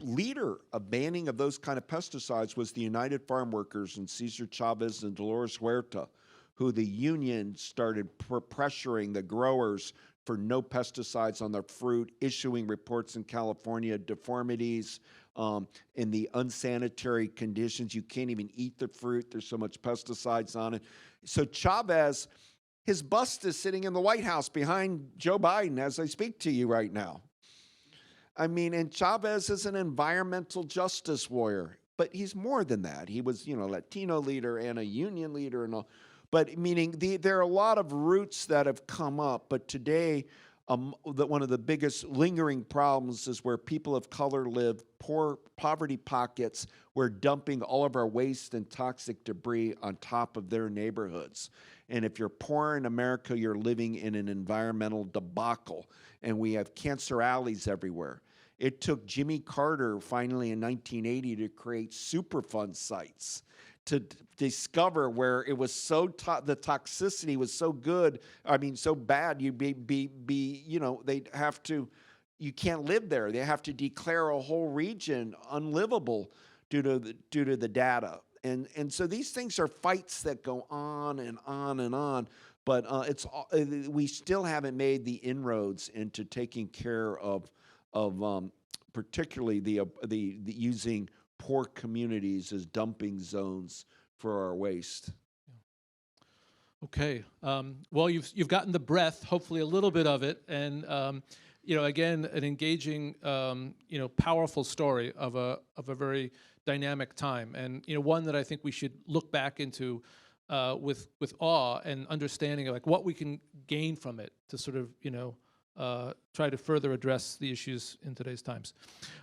leader of banning of those kind of pesticides was the United Farm Workers and Cesar Chavez and Dolores Huerta, who the union started pressuring the growers for no pesticides on their fruit, issuing reports in California, deformities, in the unsanitary conditions. You can't even eat the fruit. There's so much pesticides on it. So Chavez, his bust is sitting in the White House behind Joe Biden as I speak to you right now. I mean, and Chavez is an environmental justice warrior, but he's more than that. He was, you know, Latino leader and a union leader and all. But meaning there are a lot of roots that have come up, but today one of the biggest lingering problems is where people of color live, poor poverty pockets. We're dumping all of our waste and toxic debris on top of their neighborhoods. And if you're poor in America, you're living in an environmental debacle. And we have cancer alleys everywhere. It took Jimmy Carter finally in 1980 to create Superfund sites to discover where it was so the toxicity was so good, I mean so bad, you'd be you know, they'd have to, you can't live there. They have to declare a whole region unlivable due to the data. And so these things are fights that go on and on and on, but we still haven't made the inroads into taking care of particularly the using poor communities as dumping zones for our waste. Okay. Well, you've gotten the breadth, hopefully a little bit of it, and you know, again, an engaging, you know, powerful story of a very dynamic time, and you know, one that I think we should look back into with awe and understanding of like what we can gain from it to sort of, you know, try to further address the issues in today's times.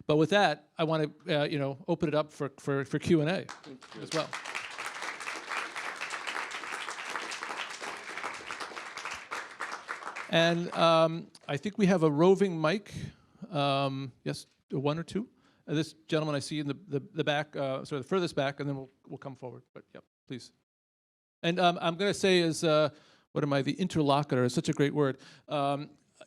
But with that, I want to you know, open it up for Q&A as well. And I think we have a roving mic. Yes, one or two. This gentleman I see in the back, sort of the furthest back, and then we'll come forward. But yeah, please. And I'm going to say is, what am I? The interlocutor is such a great word.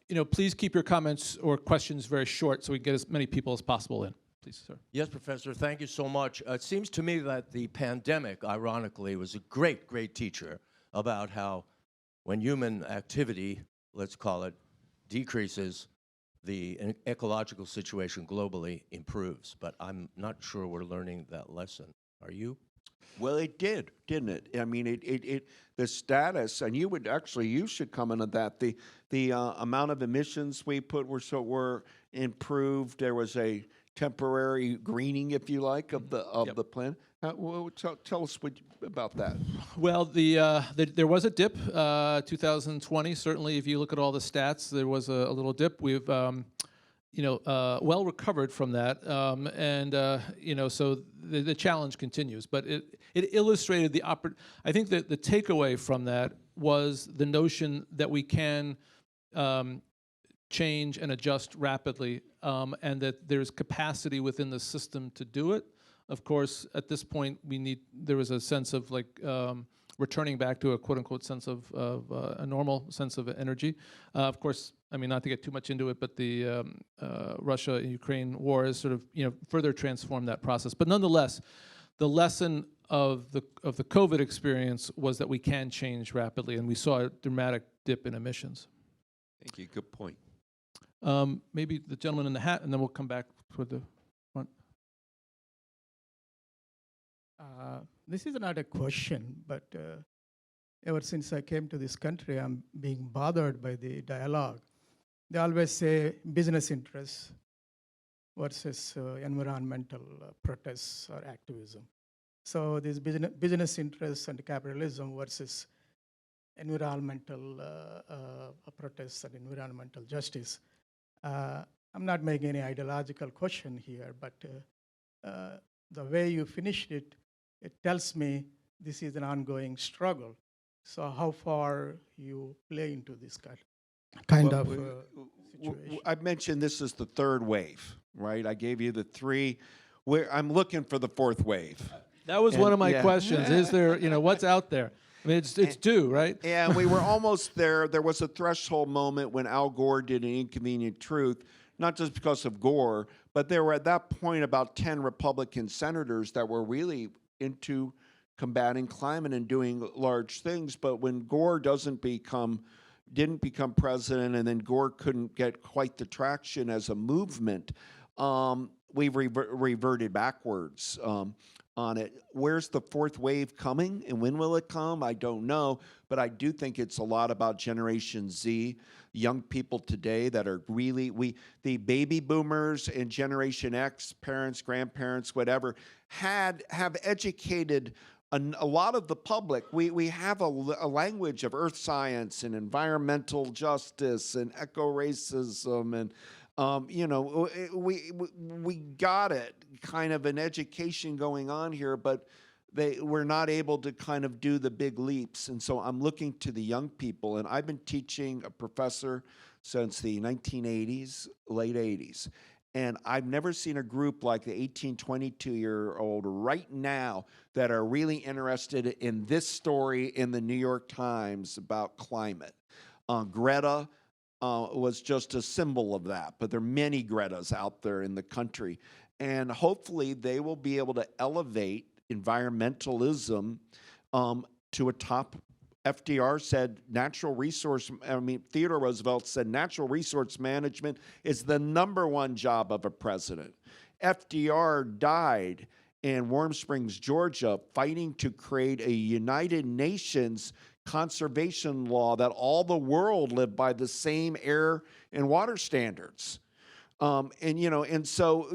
You know, please keep your comments or questions very short so we can get as many people as possible in. Please, sir. Yes, Professor, thank you so much. It seems to me that the pandemic, ironically, was a great, great teacher about how when human activity, let's call it, decreases, the ecological situation globally improves. But I'm not sure we're learning that lesson. Are you? Well, it did, didn't it? I mean, the status, and you should comment on that. The amount of emissions we put were improved. There was a temporary greening, if you like, of the planet. Well, tell us about that. Well, there was a dip, 2020. Certainly, if you look at all the stats, there was a little dip. We've you know, well recovered from that, and you know, so the challenge continues. But it illustrated the I think that the takeaway from that was the notion that we can change and adjust rapidly, and that there's capacity within the system to do it. Of course, at this point, there was a sense of like returning back to a quote-unquote sense of a normal sense of energy. Of course, I mean, not to get too much into it, but the Russia and Ukraine war has sort of, you know, further transformed that process. But nonetheless, the lesson of the COVID experience was that we can change rapidly, and we saw a dramatic dip in emissions. Thank you. Good point. Maybe the gentleman in the hat, and then we'll come back toward the front. This is not a question, but ever since I came to this country, I'm being bothered by the dialogue. They always say business interests versus environmental protests or activism. So this business interests and capitalism versus environmental protests and environmental justice. I'm not making any ideological question here, but the way you finished it, it tells me this is an ongoing struggle. So how far you play into this kind of situation? I mentioned this is the third wave, right? I gave you the three. I'm looking for the fourth wave. That was one of my questions. Is there, you know, what's out there? I mean, it's due, right? And we were almost there. There was a threshold moment when Al Gore did An Inconvenient Truth. not just because of Gore, but there were at that point about 10 Republican senators that were really into combating climate and doing large things. But when Gore didn't become president, and then Gore couldn't get quite the traction as a movement, we've reverted backwards on it. Where's the fourth wave coming, and when will it come? I don't know, but I do think it's a lot about Generation Z, young people today that are really, the baby boomers and Generation X, parents, grandparents, whatever, have educated a lot of the public. We have a language of earth science and environmental justice and eco-racism, and we got it, kind of an education going on here, but we're not able to kind of do the big leaps. And so I'm looking to the young people, and I've been teaching a professor since the 1980s, late 80s. And I've never seen a group like the 18, 22-year-old right now that are really interested in this story in the New York Times about climate. Greta was just a symbol of that, but there are many Gretas out there in the country. And hopefully they will be able to elevate environmentalism to a top. FDR said Theodore Roosevelt said natural resource management is the #1 job of a president. FDR died in Warm Springs, Georgia, fighting to create a United Nations conservation law that all the world lived by the same air and water standards. And so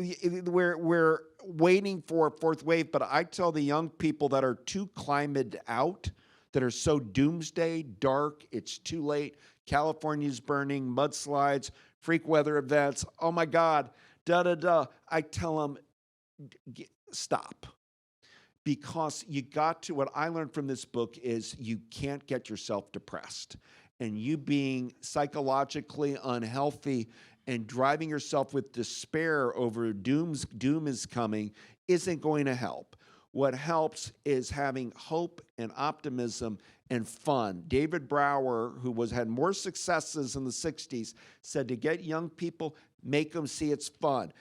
we're waiting for a fourth wave, but I tell the young people that are too climate out, that are so doomsday, dark, it's too late, California's burning, mudslides, freak weather events, oh my God, I tell them, stop. Because what I learned from this book is you can't get yourself depressed. And you being psychologically unhealthy and driving yourself with despair over doom is coming isn't going to help. What helps is having hope and optimism and fun. David Brower, who had more successes in the 60s, said to get young people, make them see it's fun.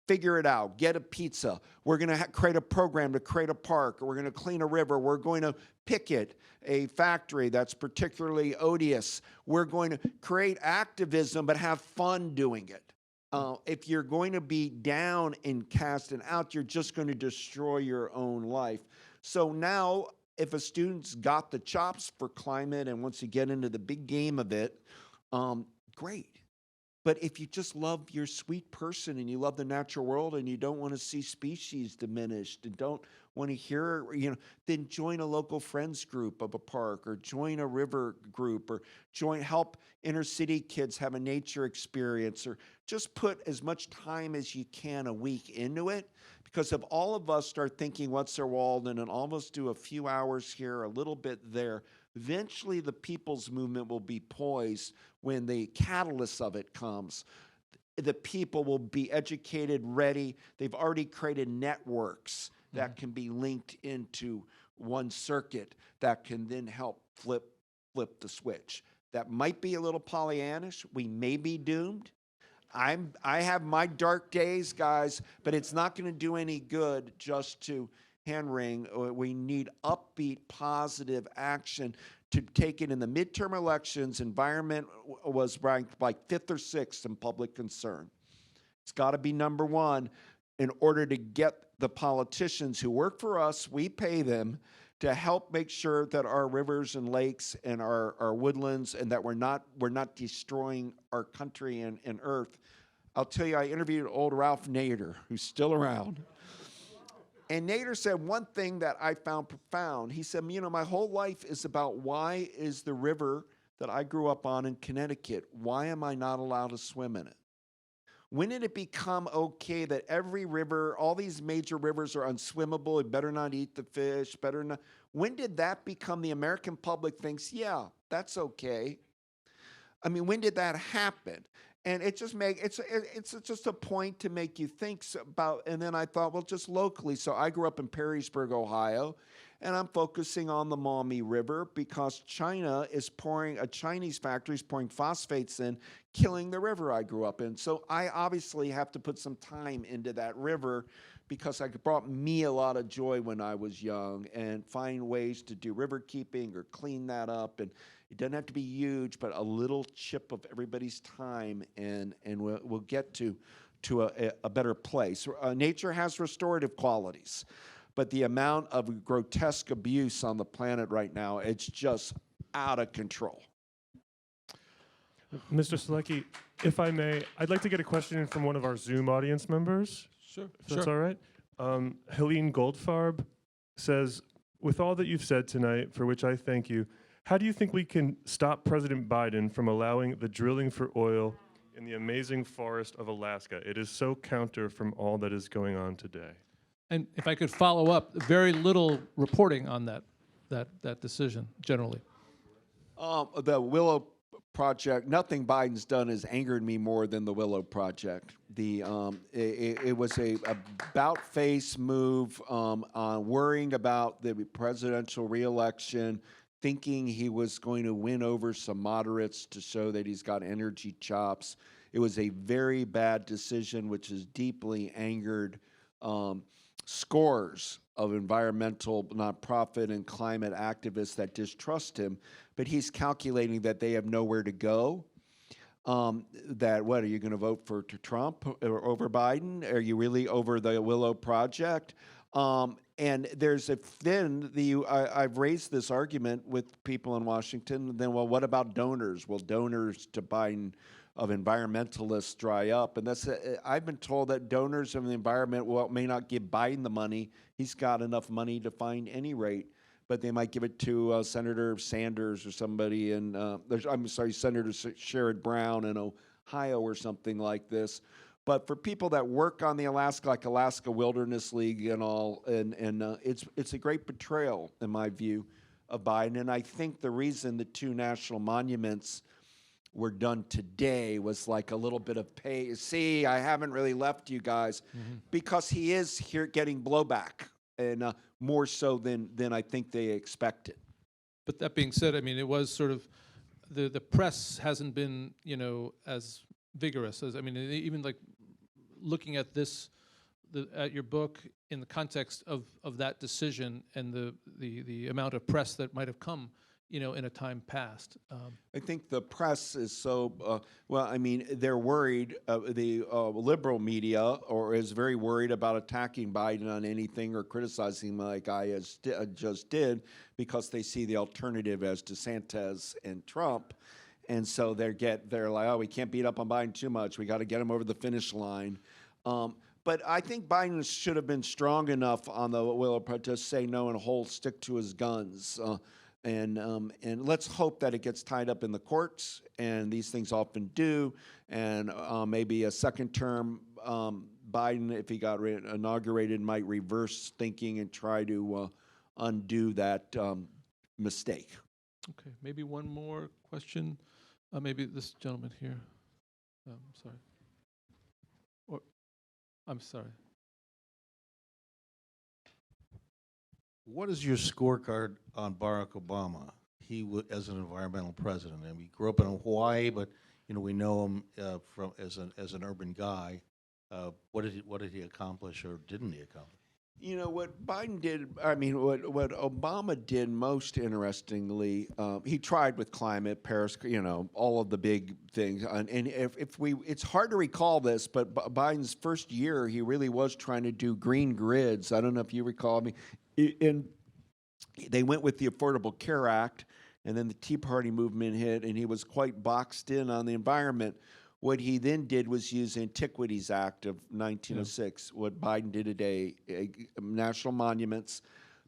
Figure it out. Get a pizza. We're going to create a program to create a park. We're going to clean a river. We're going to picket a factory that's particularly odious. We're going to create activism, but have fun doing it. If you're going to be down and cast and out, you're just going to destroy your own life. So now, if a student's got the chops for climate and wants to get into the big game of it, great. But if you just love your sweet person and you love the natural world and you don't want to see species diminished and don't want to hear, then join a local friends group of a park, or join a river group, or help inner city kids have a nature experience, or just put as much time as you can a week into it. Because if all of us start thinking what's their Walden and almost do a few hours here, a little bit there, eventually the people's movement will be poised when the catalyst of it comes. The people will be educated, ready. They've already created networks that can be linked into one circuit that can then help flip the switch. That might be a little Pollyannish. We may be doomed. I have my dark days, guys, but it's not going to do any good just to hand wring. We need upbeat, positive action to take it in the midterm elections. Environment was ranked like 5th or 6th in public concern. It's got to be #1 in order to get the politicians who work for us, we pay them to help make sure that our rivers and lakes and our woodlands, and that we're not destroying our country and earth. I'll tell you, I interviewed old Ralph Nader, who's still around. And Nader said one thing that I found profound. He said, my whole life is about why is the river that I grew up on in Connecticut, why am I not allowed to swim in it? When did it become okay that every river, all these major rivers are unswimmable, you better not eat the fish, better not? When did that become the American public thinks, yeah, that's okay? I mean, when did that happen? And it just it's just a point to make you think about. And then I thought, well, just locally. So I grew up in Perrysburg, Ohio, And I'm focusing on the Maumee River because a Chinese factory is pouring phosphates in, killing the river I grew up in. So I obviously have to put some time into that river because it brought me a lot of joy when I was young, and find ways to do river keeping or clean that up. And it doesn't have to be huge, but a little chip of everybody's time, and we'll get to a better place. Nature has restorative qualities, but the amount of grotesque abuse on the planet right now, it's just out of control. Mr. Selecki, if I may, I'd like to get a question in from one of our Zoom audience members, Sure. if that's all right. Helene Goldfarb says, with all that you've said tonight, for which I thank you, how do you think we can stop President Biden from allowing the drilling for oil in the amazing forest of Alaska? It is so counter from all that is going on today. And if I could follow up, very little reporting on that decision generally. The Willow Project, nothing Biden's done has angered me more than the Willow Project. It was a about-face move on worrying about the presidential reelection, thinking he was going to win over some moderates to show that he's got energy chops. It was a very bad decision, which has deeply angered scores of environmental nonprofit and climate activists that distrust him. But he's calculating that they have nowhere to go. That what, are you going to vote for Trump or over Biden? Are you really over the Willow Project? And there's I've raised this argument with people in Washington. And then, well, what about donors? Will donors to Biden of environmentalists dry up? And I've been told that donors of the environment may not give Biden the money. He's got enough money to find any rate, but they might give it to Senator Sanders or somebody Senator Sherrod Brown in Ohio or something like this. But for people that work on the Alaska Wilderness League and all, it's a great betrayal, in my view, of Biden. And I think the reason the two national monuments were done today was like a little bit of pay. See, I haven't really left you guys, because he is here getting blowback, and more so than I think they expected. But that being said, I mean, it was sort of the press hasn't been, as vigorous as, I mean, even like looking at at your book in the context of that decision and the amount of press that might have come, in a time past. I think the press is so, they're worried, the liberal media is very worried about attacking Biden on anything or criticizing him like I just did, because they see the alternative as DeSantis and Trump. And so they're like, oh, we can't beat up on Biden too much. We got to get him over the finish line. But I think Biden should have been strong enough on the Willow Project to say no and stick to his guns. And let's hope that it gets tied up in the courts, and these things often do. And maybe a second term Biden, if he got inaugurated, might reverse thinking and try to undo that mistake. Okay, maybe one more question. Maybe this gentleman here. Sorry. I'm sorry. What is your scorecard on Barack Obama? He as an environmental president, and we grew up in Hawaii, but we know him from as an urban guy. What did he accomplish, or didn't he accomplish? What Biden did, what Obama did most interestingly, he tried with climate, Paris, all of the big things. And it's hard to recall this, but Biden's first year, he really was trying to do green grids. I don't know if you recall me. And they went with the Affordable Care Act, and then the Tea Party movement hit, and he was quite boxed in on the environment. What he then did was use the Antiquities Act of 1906, what Biden did today, national monuments.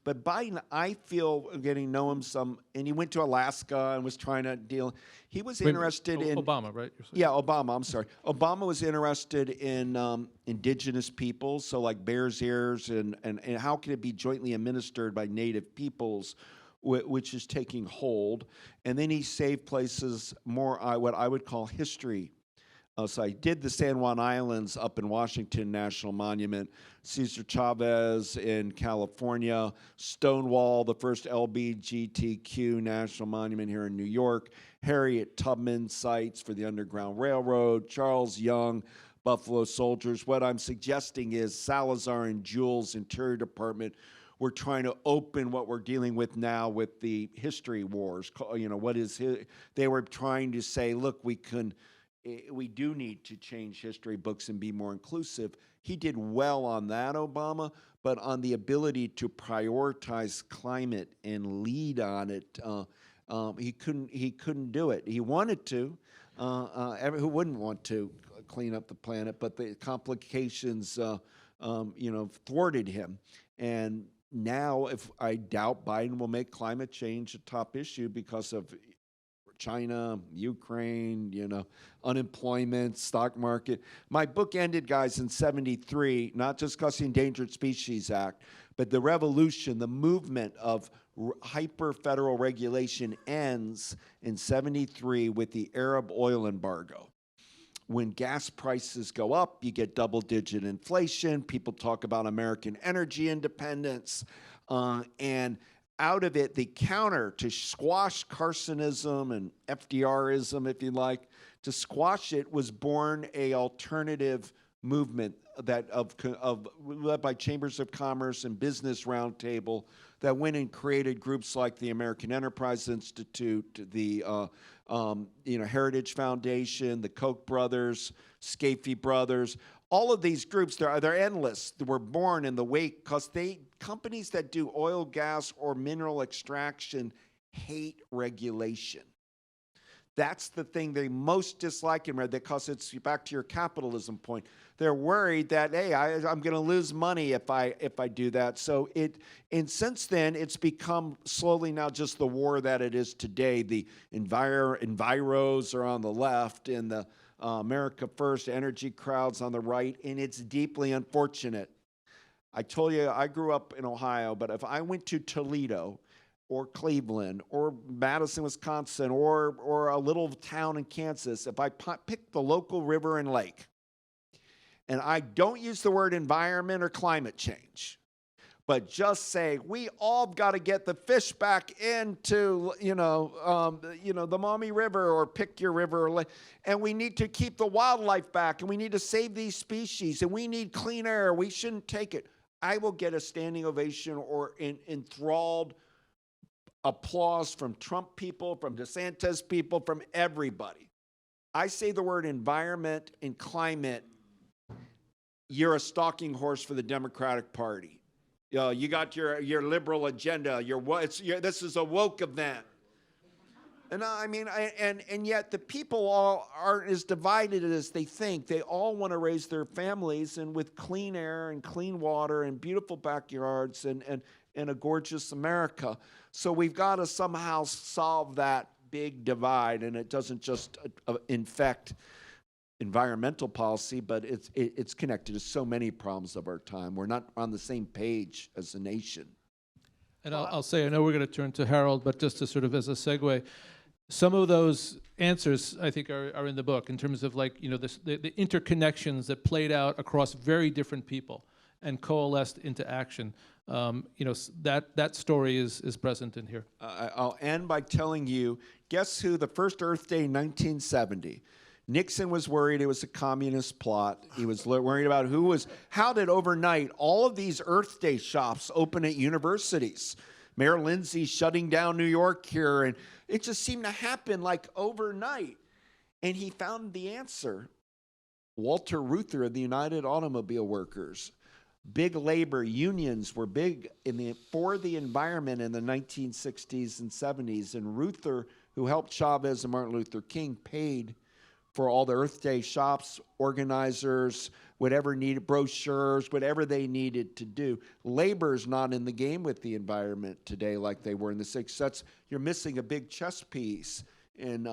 But Biden, I feel, getting to know him some, and he went to Alaska and was trying to deal. He was interested in Obama, right? Yeah, Obama. I'm sorry. Obama was interested in indigenous peoples, so like Bears Ears, and how can it be jointly administered by Native peoples, which is taking hold. And then he saved places more what I would call history So I did the San Juan Islands up in Washington National Monument, Cesar Chavez in California, Stonewall, the first LBGTQ National Monument here in New York, Harriet Tubman sites for the Underground Railroad, Charles Young, Buffalo Soldiers. What I'm suggesting is Salazar and Jules Interior Department, we're trying to open what we're dealing with now with the history wars. They were trying to say, look, we do need to change history books and be more inclusive. He did well on that, Obama, but on the ability to prioritize climate and lead on it, he couldn't do it. He wanted to. Who wouldn't want to clean up the planet? But the complications, thwarted him. And now, if I doubt Biden will make climate change a top issue because of China, Ukraine, unemployment, stock market. My book ended, guys, in '73, not just because the Endangered Species Act, but the revolution, the movement of hyper-federal regulation ends in '73 with the Arab oil embargo. When gas prices go up, you get double-digit inflation. People talk about American energy independence, and out of it, the counter to squash Carsonism and FDRism, if you like, to squash it was born a alternative movement that led by Chambers of Commerce and Business Roundtable that went and created groups like the American Enterprise Institute, the Heritage Foundation, the Koch brothers, Scafee brothers. All of these groups, they're endless. They were born in the wake because companies that do oil, gas, or mineral extraction hate regulation. That's the thing they most dislike in red, because it's back to your capitalism point. They're worried that, hey, I'm going to lose money if I do that. So since then, it's become slowly now just the war that it is today. The enviros are on the left, and the America First energy crowds on the right, and it's deeply unfortunate. I told you I grew up in Ohio, but if I went to Toledo or Cleveland or Madison, Wisconsin, or a little town in Kansas, if I pick the local river and lake, and I don't use the word environment or climate change, but just say we all got to get the fish back into the Maumee River, or pick your river or lake, and we need to keep the wildlife back, and we need to save these species, and we need clean air. We shouldn't take it. I will get a standing ovation or enthralled applause from Trump people, from DeSantis people, from everybody. I say the word environment and climate, you're a stalking horse for the Democratic Party. You got your liberal agenda. This is a woke event. And and yet the people all aren't as divided as they think. They all want to raise their families, and with clean air and clean water and beautiful backyards and a gorgeous America. So we've got to somehow solve that big divide, and it doesn't just infect environmental policy, but it's connected to so many problems of our time. We're not on the same page as a nation. And I'll say, I know we're going to turn to Harold, but just to sort of as a segue, some of those answers I think are in the book in terms of the interconnections that played out across very different people and coalesced into action. That story is present in here. I'll end by telling you, guess who the first Earth Day in 1970? Nixon was worried it was a communist plot. He was worried about how did overnight all of these Earth Day shops open at universities? Mayor Lindsay shutting down New York here, and it just seemed to happen like overnight. And he found the answer. Walter Reuther of the United Automobile Workers. Big labor unions were big for the environment in the 1960s and 70s. And Reuther, who helped Chavez and Martin Luther King, paid for all the Earth Day shops, organizers, whatever needed, brochures, whatever they needed to do. Labor's not in the game with the environment today like they were in the 60s. You're missing a big chess piece in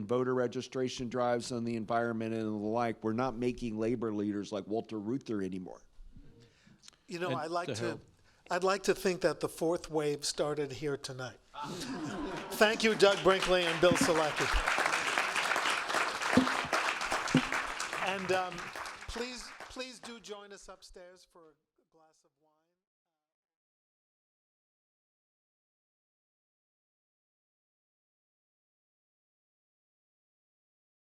voter registration drives on the environment and the like. We're not making labor leaders like Walter Reuther anymore. I'd like to think that the fourth wave started here tonight. Thank you, Doug Brinkley and Bill Selecki. And please do join us upstairs for